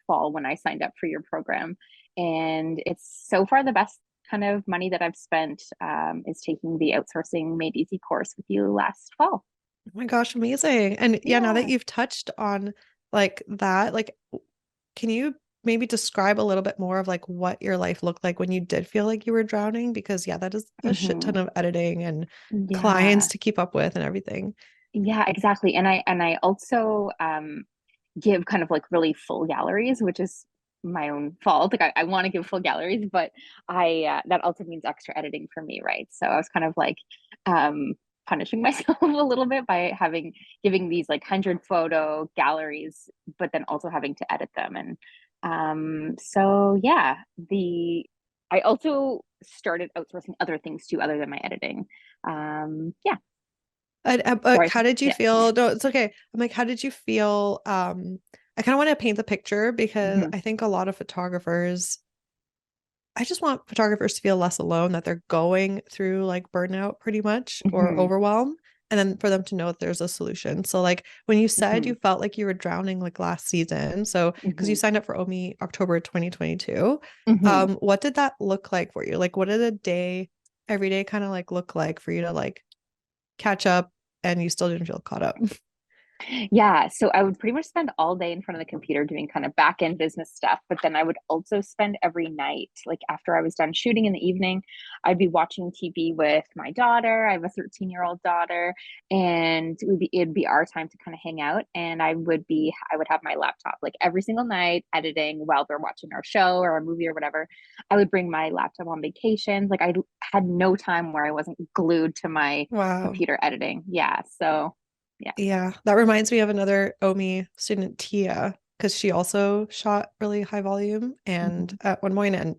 fall when I signed up for your program. And it's so far the best kind of money that I've spent is taking the Outsourcing Made Easy course with you last fall. Oh my gosh, amazing. And yeah, now that Yeah. you've touched on like that, like can you maybe describe a little bit more of like what your life looked like when you did feel like you were drowning? Because yeah, that is a shit ton Hmm. of editing and clients Yeah. to keep up with and everything. Yeah, exactly. And I also give kind of like really full galleries, which is my own fault. Like I want to give full galleries, but I that also means extra editing for me, right? So I was kind of like um punishing myself a little bit by having giving these like 100 photo galleries, but then also having to edit them. And so yeah, the I also started outsourcing other things too, other than my editing. Yeah. But Sorry. how did you Yeah. feel? No, it's okay. I'm like, how did you feel? I kind of want to paint the picture because Hmm. I think a lot of photographers, I just want photographers to feel less alone, that they're going through like burnout pretty much or Hmm. overwhelm, and then for them to know that there's a solution. So like when you said Hmm. you felt like you were drowning like last season, so because you Hmm. signed up for OMI October 2022, Hmm. what did that look like for you? Like what did a day, every day kind of like look like for you to like catch up and you still didn't feel caught up? Yeah, so I would pretty much spend all day in front of the computer doing kind of back end business stuff, but then I would also spend every night, like after I was done shooting in the evening, I'd be watching TV with my daughter. I have a 13-year-old daughter, and it'd be our time to kind of hang out. And I would have my laptop like every single night editing while they're watching our show or a movie or whatever. I would bring my laptop on vacations. Like I had no time where I wasn't glued to my Wow. computer editing. Yeah, so yeah. Yeah, that reminds me of another OMI student, Tia, because she also shot really high volume and Mhm. at one point, and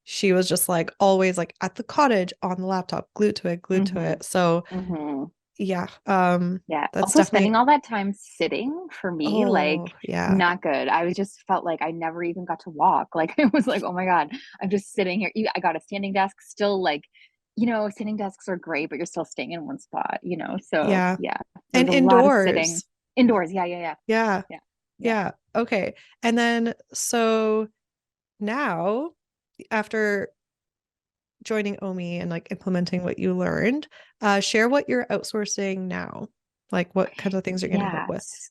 she was just like always like at the cottage on the laptop, glued to it, glued to Mhm. it. So Mhm. yeah, Yeah. that's Also definitely, spending all that time sitting for me, like oh yeah, not good. I was just felt like I never even got to walk. Like it was like, oh my God, I'm just sitting here. I got a standing desk, still like, standing desks are great, but you're still staying in one spot. So yeah. yeah, there was And a lot of sitting indoors. indoors. Yeah, yeah, yeah. Yeah, Yeah. Yeah. yeah. Okay. And then so now after joining OMI and like implementing what you learned, share what you're outsourcing now. Like what kinds of things you're getting help Yeah. with.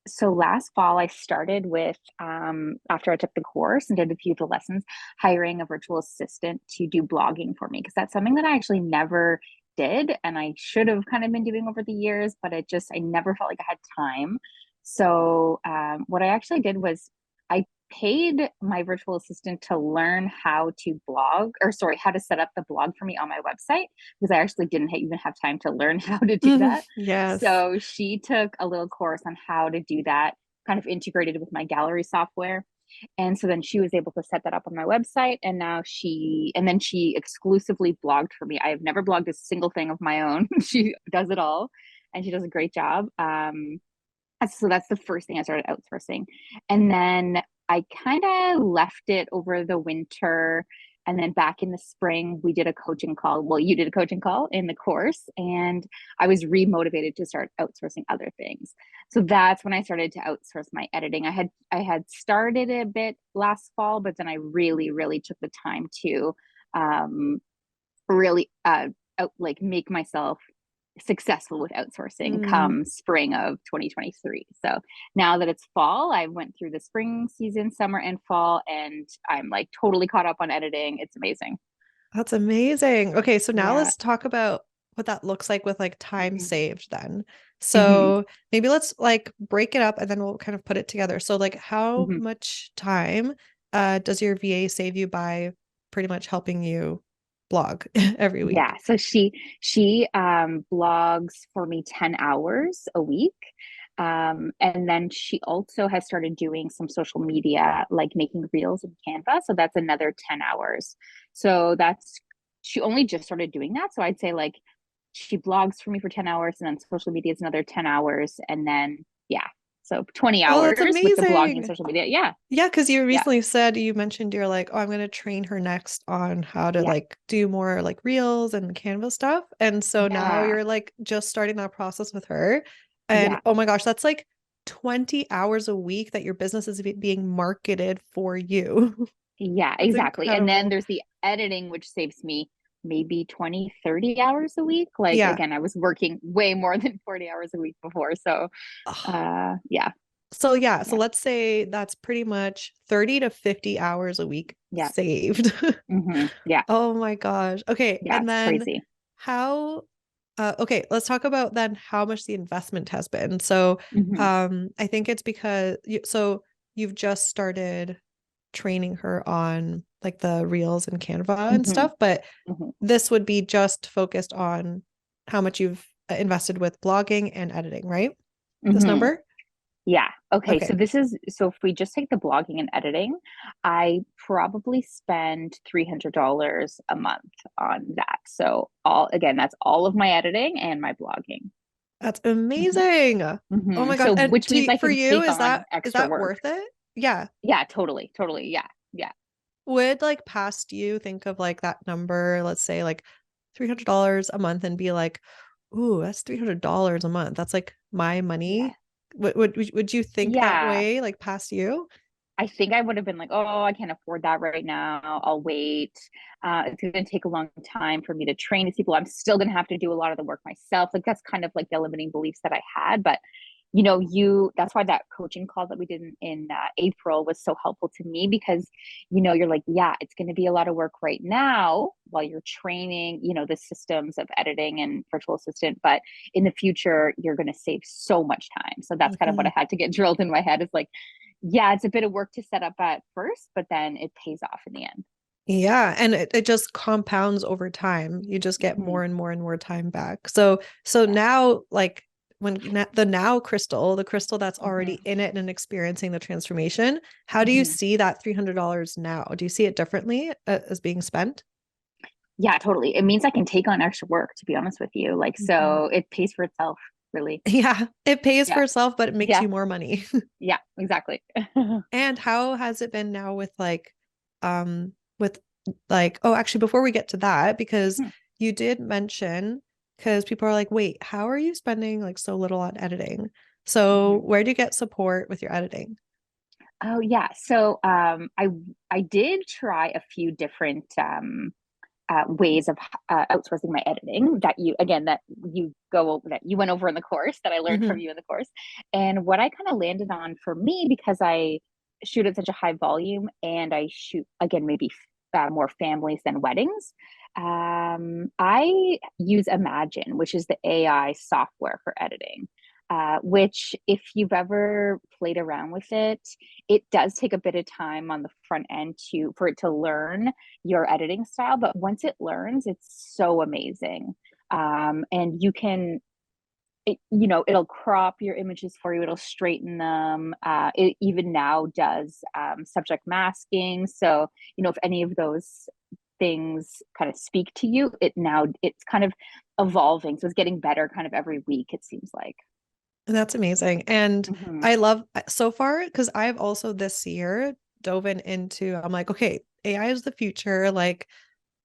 So last fall, I started with, after I took the course and did a few of the lessons, hiring a virtual assistant to do blogging for me, because that's something that I actually never did. And I should have kind of been doing over the years, but I never felt like I had time. So what I actually did was I paid my virtual assistant to learn how to blog, or sorry, how to set up the blog for me on my website, because I actually didn't even have time to learn how to do that. Yes. So she took a little course on how to do that, kind of integrated with my gallery software. And so then she was able to set that up on my website. And then she exclusively blogged for me. I have never blogged a single thing of my own. She does it all, and she does a great job. So that's the first thing I started outsourcing. And then I kind of left it over the winter. And then back in the spring, we did a coaching call. Well, you did a coaching call in the course, and I was remotivated to start outsourcing other things. So that's when I started to outsource my editing. I had started a bit last fall, but then I really, really took the time to um, really like make myself successful with outsourcing Mm, come spring of 2023. So now that it's fall, I went through the spring season, summer, and fall, and I'm like totally caught up on editing. It's amazing. that's amazing. Okay, so now Yeah. let's talk about what that looks like with like time Hmm. saved then. Hmm. So maybe let's like break it up and then we'll kind of put it together. So like how Hmm. much time does your VA save you by pretty much helping you blog every week? Yeah. So she blogs for me 10 hours a week. And then she also has started doing some social media, like making reels in Canva. So that's another 10 hours. So she only just started doing that. So I'd say like she blogs for me for 10 hours and then social media is another 10 hours. And then, yeah. So 20 Oh, that's hours with the blogging and amazing. social media. Yeah. Yeah, because you Yeah. recently said you mentioned you're like, oh, I'm going to train her next on how to Yeah. like do more like reels and Canva stuff. And so now Yeah. you're like just starting that process with her. And Yeah. oh my gosh, that's like 20 hours a week that your business is being marketed for you. Yeah, That's exactly. And then incredible. there's the editing, which saves me maybe 20, 30 hours a week. Like Yeah. again, I was working way more than 40 hours a week before. So yeah, So yeah, so yeah, let's say that's pretty much 30 to 50 hours a week yeah. saved. Yeah, Oh my gosh. Okay. yeah, And it's then crazy. how okay, let's talk about then how much the investment has been. So Hmm. I think it's because so you've just started training her on like the reels and Canva and Hmm. stuff, but Hmm. this would be just focused on how much you've invested with blogging and editing, right? This Hmm. number? Yeah. Okay. Okay. So if we just take the blogging and editing, I probably spend $300 a month on that. So again, that's all of my editing and my blogging. That's Hmm. amazing. Oh Hmm. my gosh. So And which means I for can you, take on is extra that work. worth it? Yeah. Yeah, totally, totally. Yeah, yeah. Would like past you think of like that number, let's say like $300 a month and be like, ooh, that's $300 a month. That's like my Yeah. money. Would you think that Yeah. way like past you? I think I would have been like, oh, I can't afford that right now. I'll wait. It's going to take a long time for me to train these people. I'm still going to have to do a lot of the work myself. Like that's kind of like the limiting beliefs that I had. But that's why that coaching call that we did in April was so helpful to me because, you're like, yeah, it's going to be a lot of work right now while you're training, the systems of editing and virtual assistant. But in the future, you're going to save so much time. So that's kind of what Mhm. I had to get drilled in my head is like, yeah, it's a bit of work to set up at first, but then it pays off in the end. Yeah, and it just compounds over time. You just get Hmm. more and more and more time back. So Yeah. now like the now crystal, the crystal that's already Hmm. in it and experiencing the transformation, how do you Hmm. see that $300 now? Do you see it differently as being spent? Yeah, totally. It means I can take on extra work, to be honest with you. Like, Mhm. so it pays for itself, really. Yeah, it pays for Yeah. itself, but it makes Yeah. you more money. Yeah, exactly. And how has it been now with like, oh, actually, before we get to that, because Hmm. you did mention, because people are like, wait, how are you spending like so little on editing? So Hmm. where do you get support with your editing? Oh yeah. So I did try a few different ways of outsourcing my editing that you went over in the course that I learned from Hmm. you in the course. And what I kind of landed on for me, because I shoot at such a high volume and I shoot again, maybe more families than weddings. I use Imagine, which is the AI software for editing. Which, if you've ever played around with it, it does take a bit of time on the front end for it to learn your editing style, but once it learns, it's so amazing. And you can, it'll crop your images for you, it'll straighten them. It even now does subject masking. So, if any of those things kind of speak to you, it's kind of evolving. So it's getting better kind of every week, it seems like. That's amazing. And Hmm. I love so far because I've also this year dove into, I'm like, okay, AI is the future. Like,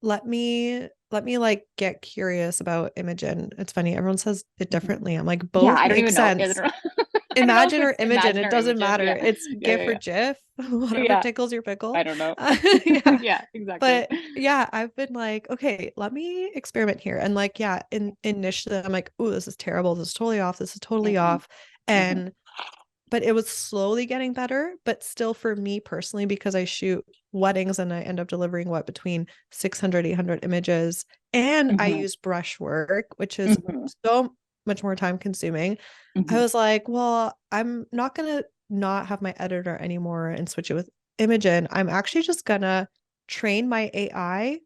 let me like get curious about Imogen. It's funny, everyone says it Hmm. differently. I'm like, Yeah, both I don't make even know. I don't sense. know. I don't know if Imagine or it's Imogen, Imagine it or doesn't Imagen. matter. Yeah. It's Yeah. GIF Yeah. or Yeah. GIF, whatever Yeah. tickles your pickle. I don't know. Yeah. Yeah, exactly. But yeah, I've been like, okay, let me experiment here. And like, yeah, initially I'm like, oh, this is terrible. This is totally off. This is totally Hmm. off. Hmm. And but it was slowly getting better. But still, for me personally, because I shoot weddings and I end up delivering what between 600, 800 images, and I Hmm. use brushwork, which is Hmm. so much more time consuming. I Hmm. was like, well, I'm not gonna not have my editor anymore and switch it with Imogen. I'm actually just gonna train my AI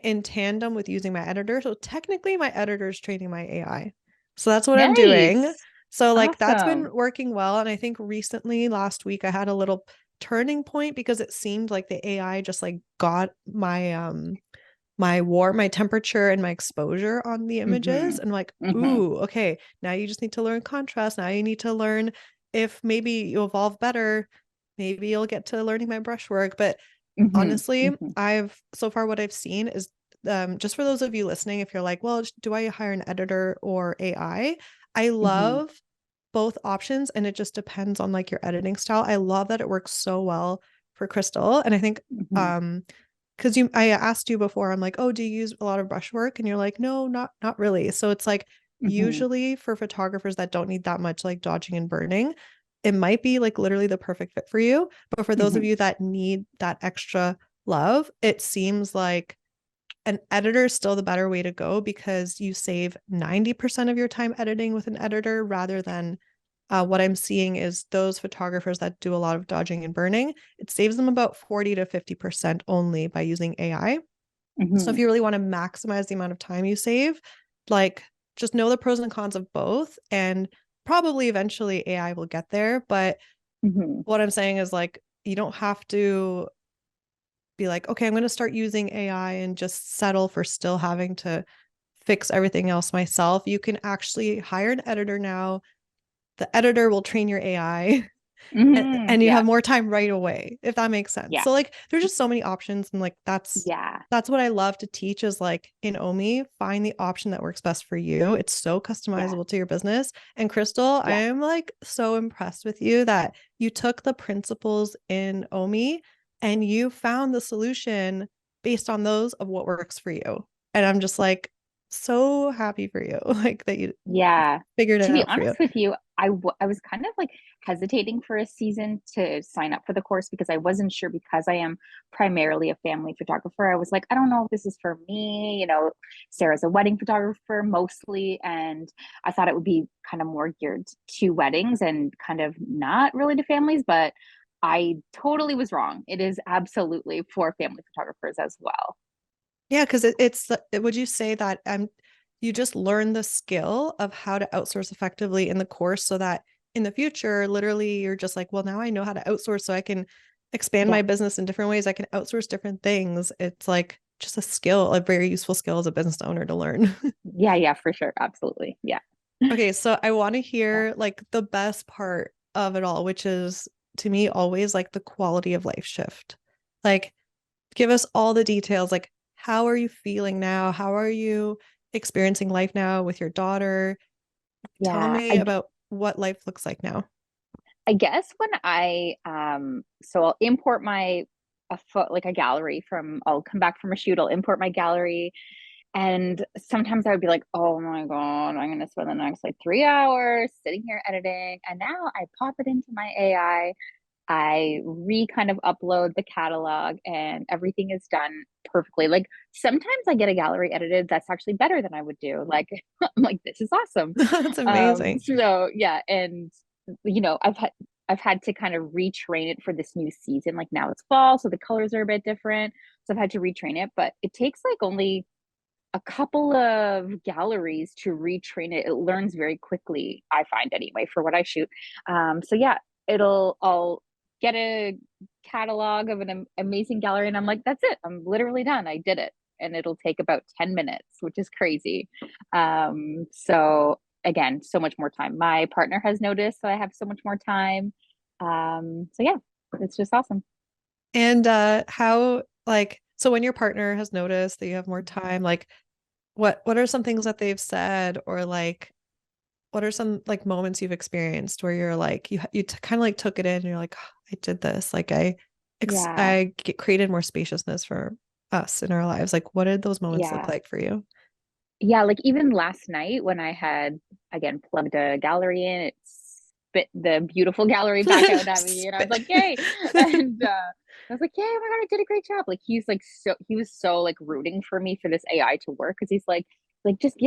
in tandem with using my editor. So technically, my editor is training my AI. So that's what I'm doing. Nice. So like that's been Awesome. working well. And I think recently, last week, I had a little turning point because it seemed like the AI just like got my temperature and my exposure on the images. Mm-hmm. And like, Mm-hmm. ooh, okay, now you just need to learn contrast. Now you need to learn if maybe you evolve better, maybe you'll get to learning my brushwork. But Mm-hmm. honestly, Mm-hmm. I've so far what I've seen is just for those of you listening, if you're like, well, do I hire an editor or I Mm-hmm. love both options and it just depends on like your editing style. I love that it works so well for Crystal. And I think Mm-hmm. because you I asked you before, I'm like, oh, do you use a lot of brushwork? And you're like, no, not really. So it's like Mm-hmm. usually for photographers that don't need that much like dodging and burning, it might be like literally the perfect fit for you. But for those of Mm-hmm. you that need that extra love, it seems like an editor is still the better way to go because you save 90% of your time editing with an editor rather than what I'm seeing is those photographers that do a lot of dodging and burning, it saves them about 40 to 50% only by using AI. So if Mm-hmm. you really want to maximize the amount of time you save, like just know the pros and cons of both. And probably eventually AI will get there. But Mm-hmm. what I'm saying is like, you don't have to be like, okay, I'm going to start using AI and just settle for still having to fix everything else myself. You can actually hire an editor now. The editor will train your AI and, Mm-hmm. and you Yeah. have more time right away, if that makes sense. Yeah. So like there's just so many options and like Yeah. that's what I love to teach is like in Omi, find the option that works best for you. It's so Yeah. customizable to your business. And Crystal, I Yeah. am like so impressed with you that you took the principles in Omi and you found the solution based on those of what works for you. And I'm just like so happy for you, like that you Yeah. figured it To be out for you. honest with you, I was kind of like hesitating for a season to sign up for the course because I wasn't sure because I am primarily a family photographer. I was like, I don't know if this is for me. You know, Sarah's a wedding photographer mostly, and I thought it would be kind of more geared to weddings and kind of not really to families, but I totally was wrong. It is absolutely for family photographers as well. Yeah, because would you say that you just learn the skill of how to outsource effectively in the course so that in the future, literally you're just like, well, now I know how to outsource so I can expand Yeah. my business in different ways. I can outsource different things. It's like just a skill, a very useful skill as a business owner to learn. Yeah, yeah, for sure. Absolutely. Yeah. Okay, so I want to Yeah. hear like the best part of it all, which is to me always like the quality of life shift. Like give us all the details. Like, how are you feeling now? How are you experiencing life now with your daughter? Tell Yeah. me about what life looks like now. I guess when so I'll import my a foot like a gallery from I'll come back from a shoot, I'll import my gallery. And sometimes I would be like, oh my God, I'm gonna spend the next like 3 hours sitting here editing. And now I pop it into my I re kind of upload the catalog and everything is done perfectly. Like sometimes I get a gallery edited that's actually better than I would do. Like I'm like, this is awesome. That's amazing. So yeah, and I've had to kind of retrain it for this new season. Like now it's fall, so the colors are a bit different. So I've had to retrain it, but it takes like only a couple of galleries to retrain it. It learns very quickly, I find anyway, for what I shoot. So yeah, I'll get a catalog of an amazing gallery and I'm like, that's it. I'm literally done. I did it. And it'll take about 10 minutes, which is crazy. So again, so much more time. My partner has noticed, so I have so much more time. So yeah, it's just awesome. And how like so when your partner has noticed that you have more time, like what are some things that they've said or like what are some like moments you've experienced where you're like kind of like took it in and you're like oh, I did this like Yeah. I created more spaciousness for us in our lives like what did those moments look Yeah. like for you? Yeah, like even last night when I had again plugged a gallery in, it spit the beautiful gallery back out at me, and I was like, "Yay!" And I was like, "Yay! Oh my God, I did a great job!" Like he was so like rooting for me for this AI to work because he's like just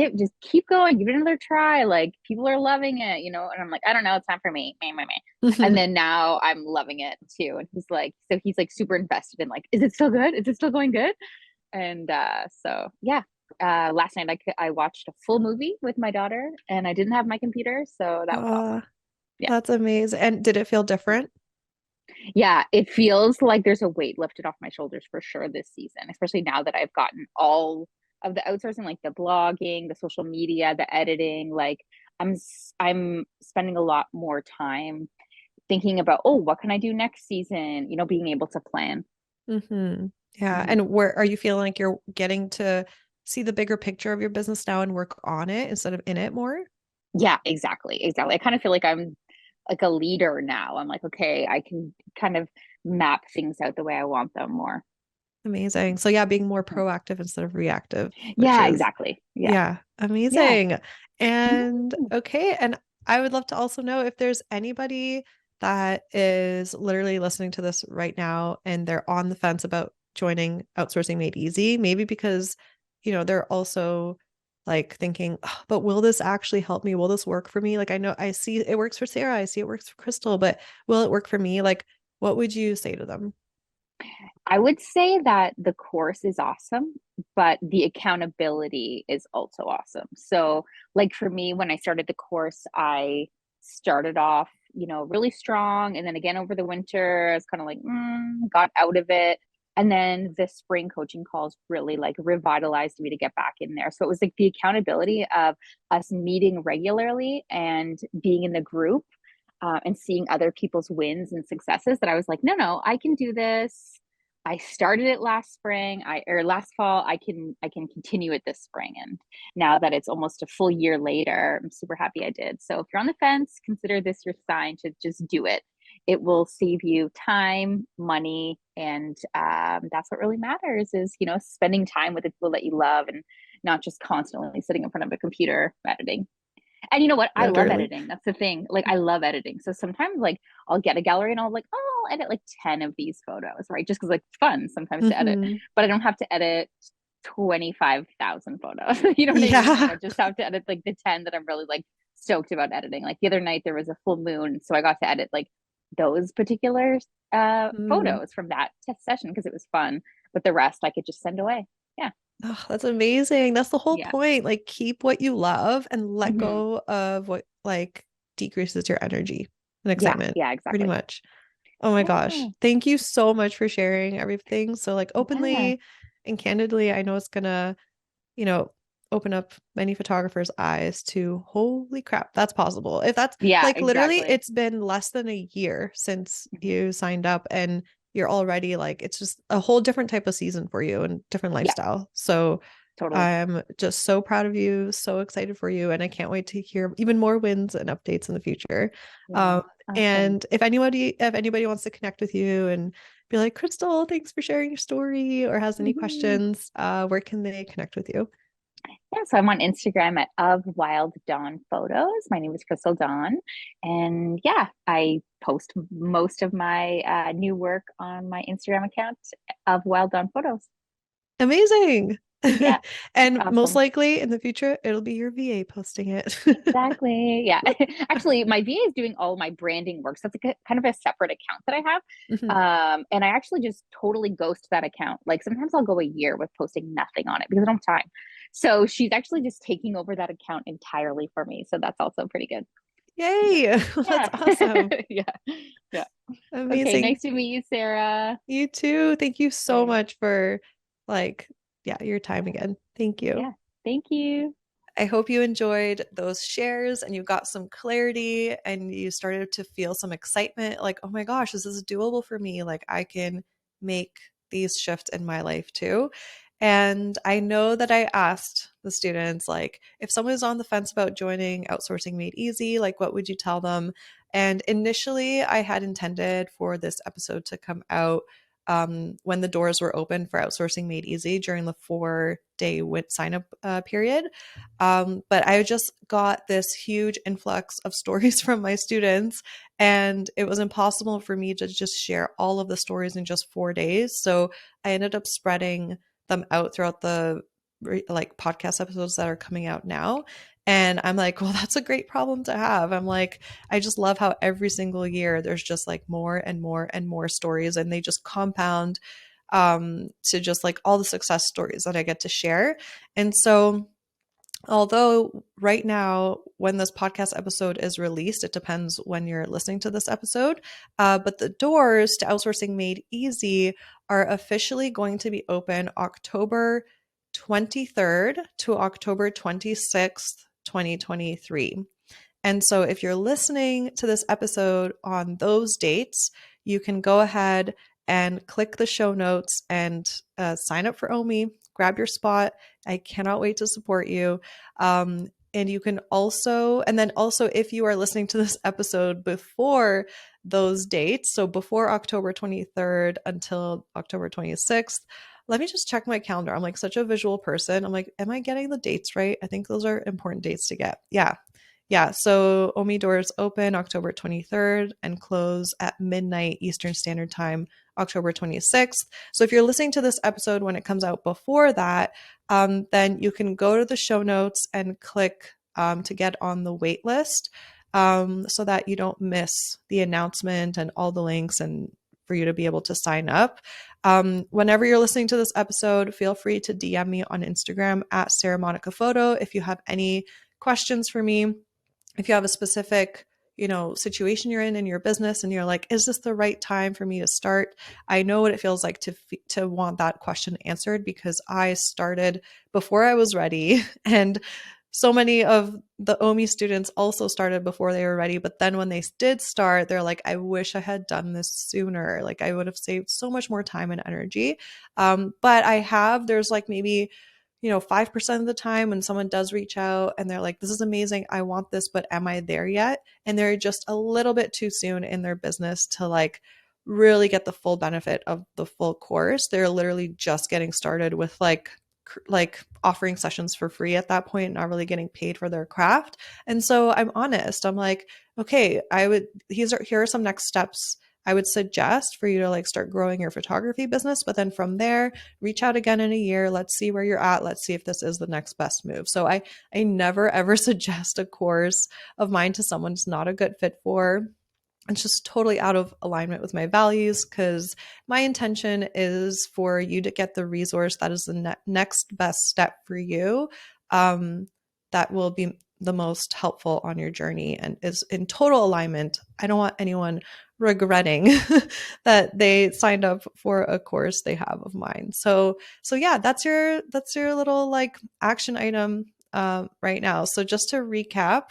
keep going, give it another try. Like people are loving it, you know. And I'm like, I don't know, it's not for me, meh, meh, meh. And then now I'm loving it too, and he's like super invested in like, is it still good? Is it still going good? And so yeah, last night I watched a full movie with my daughter, and I didn't have my computer, so that was Uh, awesome. Yeah. that's amazing. And did it feel different? Yeah, it feels like there's a weight lifted off my shoulders for sure this season, especially now that I've gotten all of the outsourcing, like the blogging, the social media, the editing. Like I'm spending a lot more time thinking about, oh, what can I do next season? Being able to plan. Mm-hmm. Yeah. Mhm. And where are you feeling like you're getting to see the bigger picture of your business now and work on it instead of in it more? Yeah, exactly. Exactly. I kind of feel like I'm like a leader now. I'm like, okay, I can kind of map things out the way I want them more. Amazing. So yeah, being more Yeah. proactive instead of reactive, which Yeah, is exactly. Yeah. yeah, Yeah. amazing. And Mm. okay, and I would love to also know if there's anybody that is literally listening to this right now and they're on the fence about joining Outsourcing Made Easy, maybe because, they're also like thinking, "Oh, but will this actually help me? Will this work for me? Like I know I see it works for Sarah, I see it works for Crystal, but will it work for me? Like, what would you say to them? I would say that the course is awesome, but the accountability is also awesome. So, like for me, when I started the course, I started off, really strong. And then again over the winter, I was kind of like, got out of it. And then the spring coaching calls really like revitalized me to get back in there. So it was like the accountability of us meeting regularly and being in the group, and seeing other people's wins and successes that I was like, no, no, I can do this. I started it last spring, I or last fall. I can continue it this spring, and now that it's almost a full year later, I'm super happy I did. So if you're on the fence, consider this your sign to just do it. It will save you time, money, and that's what really matters is spending time with the people that you love and not just constantly sitting in front of a computer editing. And you know what? I love Literally. editing. That's the thing. Like I love editing. So sometimes like I'll get a gallery and I'll like, oh, I'll edit like 10 of these photos, right? Just because like it's fun sometimes to edit. Hmm. But I don't have to edit 25,000 photos. You know what I mean? Like Yeah. I just have to edit like the 10 that I'm really like stoked about editing. Like the other night there was a full moon, so I got to edit like those particular Mm. photos from that test session because it was fun. But the rest I could just send away. Yeah. Oh, that's amazing. That's the whole Yeah. point. Like keep what you love and let Hmm. go of what like decreases your energy and Yeah. excitement, Yeah, pretty exactly. much. Oh my gosh. Yeah. Thank you so much for sharing everything so like Yeah. openly and candidly. I know it's gonna, you know, open up many photographers' eyes to holy crap, that's possible. If that's Yeah, like literally, exactly. it's been less than a year since Mhm. you signed up and you're already like, it's just a whole different type of season for you and different Yeah, lifestyle. So totally. I'm just so proud of you, so excited for you, and I can't wait to hear even more wins and updates in the future. Yeah, Um, awesome. and if anybody wants to connect with you and be like, Crystal, thanks for sharing your story, or has any Mhm. questions, where can they connect with you? Yeah, so I'm on Instagram at of Wild Dawn Photos. My name is Crystal Dawn, and yeah, I post most of my new work on my Instagram account of Wild Dawn Photos. Amazing. Yeah, And most awesome. likely in the future, it'll be your VA posting it. Exactly. Yeah. Actually, my VA is doing all my branding work. So it's like kind of a separate account that I have. Mhm. And I actually just totally ghost that account. Like sometimes I'll go a year with posting nothing on it because I don't have time. So she's actually just taking over that account entirely for me. So that's also pretty good. Yeah. Yay. That's Yeah. awesome. Yeah. Yeah. Okay. Amazing. Nice to meet you, Sarah. You too. Thank you so Okay. much for like, yeah, your time Yeah. again. Thank you. Yeah. Thank you. I hope you enjoyed those shares and you got some clarity and you started to feel some excitement like, oh my gosh, this is doable for me. Like, I can make these shifts in my life too. And I know that I asked the students, like, if someone is on the fence about joining Outsourcing Made Easy, like, what would you tell them? And initially, I had intended for this episode to come out when the doors were open for Outsourcing Made Easy during the 4-day sign up period. But I just got this huge influx of stories from my students, and it was impossible for me to just share all of the stories in just 4 days. So I ended up spreading them out throughout the like podcast episodes that are coming out now. And I'm like, well, that's a great problem to have. I'm like, I just love how every single year there's just like more and more and more stories, and they just compound. to just like all the success stories that I get to share. And so, although right now, when this podcast episode is released, it depends when you're listening to this episode, but the doors to Outsourcing Made Easy are officially going to be open October 23rd to October 26th, 2023. And so if you're listening to this episode on those dates, you can go ahead and click the show notes and sign up for OMI, grab your spot. I cannot wait to support you. And you can also, and then also if you are listening to this episode before those dates, so before October 23rd until October 26th, let me just check my calendar. I'm like such a visual person. I'm like, am I getting the dates right? I think those are important dates to get. Yeah. Yeah, so OMI doors open October 23rd and close at midnight Eastern Standard Time, October 26th. So if you're listening to this episode when it comes out before that, then you can go to the show notes and click to get on the wait list, so that you don't miss the announcement and all the links and for you to be able to sign up. Whenever you're listening to this episode, feel free to DM me on Instagram at Sarah Monica Photo if you have any questions for me. If you have a specific, situation you're in your business and you're like, is this the right time for me to start? I know what it feels like to want that question answered, because I started before I was ready. And so many of the OMI students also started before they were ready. But then when they did start, they're like, I wish I had done this sooner. Like I would have saved so much more time and energy. But there's like maybe 5% of the time when someone does reach out and they're like, this is amazing, I want this, but am I there yet? And they're just a little bit too soon in their business to like really get the full benefit of the full course. They're literally just getting started with like offering sessions for free at that point, not really getting paid for their craft. And so I'm honest. I'm like, okay, here are some next steps I would suggest for you to like start growing your photography business. But then from there, reach out again in a year. Let's see where you're at. Let's see if this is the next best move. So I never ever suggest a course of mine to someone it's not a good fit for. It's just totally out of alignment with my values, because my intention is for you to get the resource that is the next best step for you, that will be the most helpful on your journey and is in total alignment. I don't want anyone regretting that they signed up for a course they have of mine. So yeah, that's your little like action item right now. So just to recap,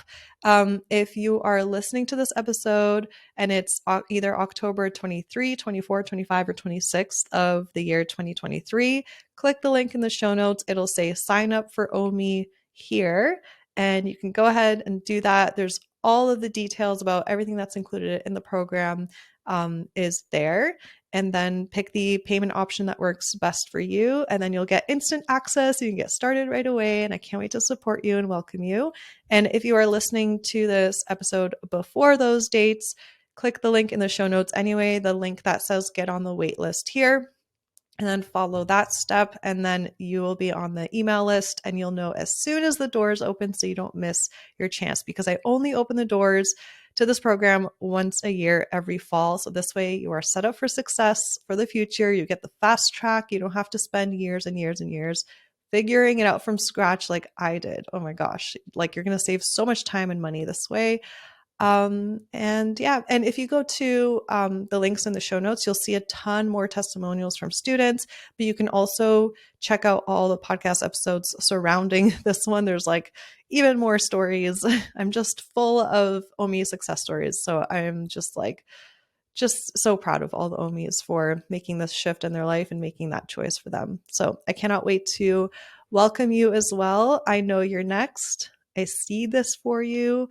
if you are listening to this episode and it's either October 23, 24, 25, or 26th of the year 2023, click the link in the show notes. It'll say sign up for OMI here, and you can go ahead and do that. There's all of the details about everything that's included in the program is there. And then pick the payment option that works best for you. And then you'll get instant access. You can get started right away. And I can't wait to support you and welcome you. And if you are listening to this episode before those dates, click the link in the show notes anyway, the link that says get on the wait list here. And then follow that step, and then you will be on the email list and you'll know as soon as the doors open, so you don't miss your chance, because I only open the doors to this program once a year every fall. So this way you are set up for success for the future. You get the fast track. You don't have to spend years and years and years figuring it out from scratch like I did. Oh my gosh, like you're going to save so much time and money this way. And yeah, and if you go to the links in the show notes, you'll see a ton more testimonials from students, but you can also check out all the podcast episodes surrounding this one. There's like even more stories. I'm just full of OMI success stories. So I'm just so proud of all the OMIs for making this shift in their life and making that choice for them. So I cannot wait to welcome you as well. I know you're next. I see this for you.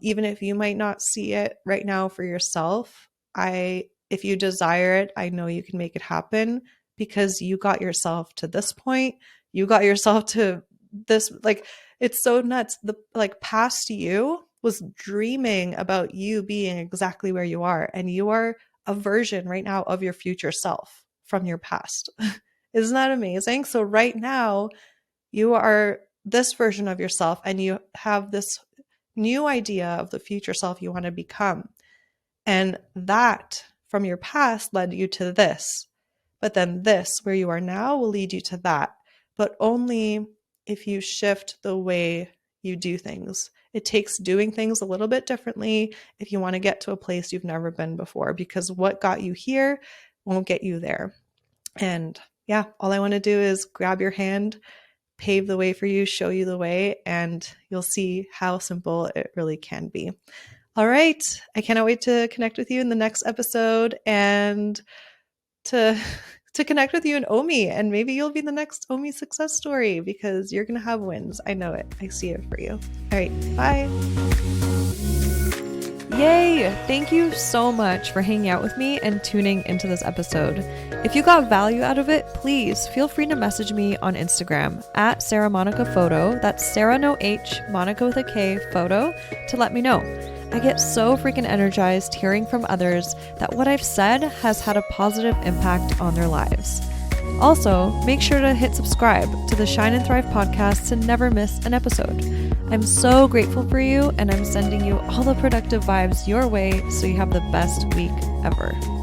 Even if you might not see it right now for yourself, if you desire it, I know you can make it happen, because you got yourself to this point. You got yourself to this, like, it's so nuts. The like past you was dreaming about you being exactly where you are, and you are a version right now of your future self from your past. Isn't that amazing? So right now, you are this version of yourself, and you have this new idea of the future self you want to become. And that from your past led you to this. But then this, where you are now, will lead you to that, but only if you shift the way you do things. It takes doing things a little bit differently if you want to get to a place you've never been before, because what got you here won't get you there. And yeah, all I want to do is grab your hand, pave the way for you, show you the way, and you'll see how simple it really can be. All right. I cannot wait to connect with you in the next episode and to connect with you in OMI, and maybe you'll be the next OMI success story because you're going to have wins. I know it. I see it for you. All right. Bye. Yay! Thank you so much for hanging out with me and tuning into this episode. If you got value out of it, please feel free to message me on Instagram at Sarah Monica Photo. That's Sarah no H, Monica with a K, photo, to let me know. I get so freaking energized hearing from others that what I've said has had a positive impact on their lives. Also, make sure to hit subscribe to the Shine and Thrive podcast to never miss an episode. I'm so grateful for you, and I'm sending you all the productive vibes your way so you have the best week ever.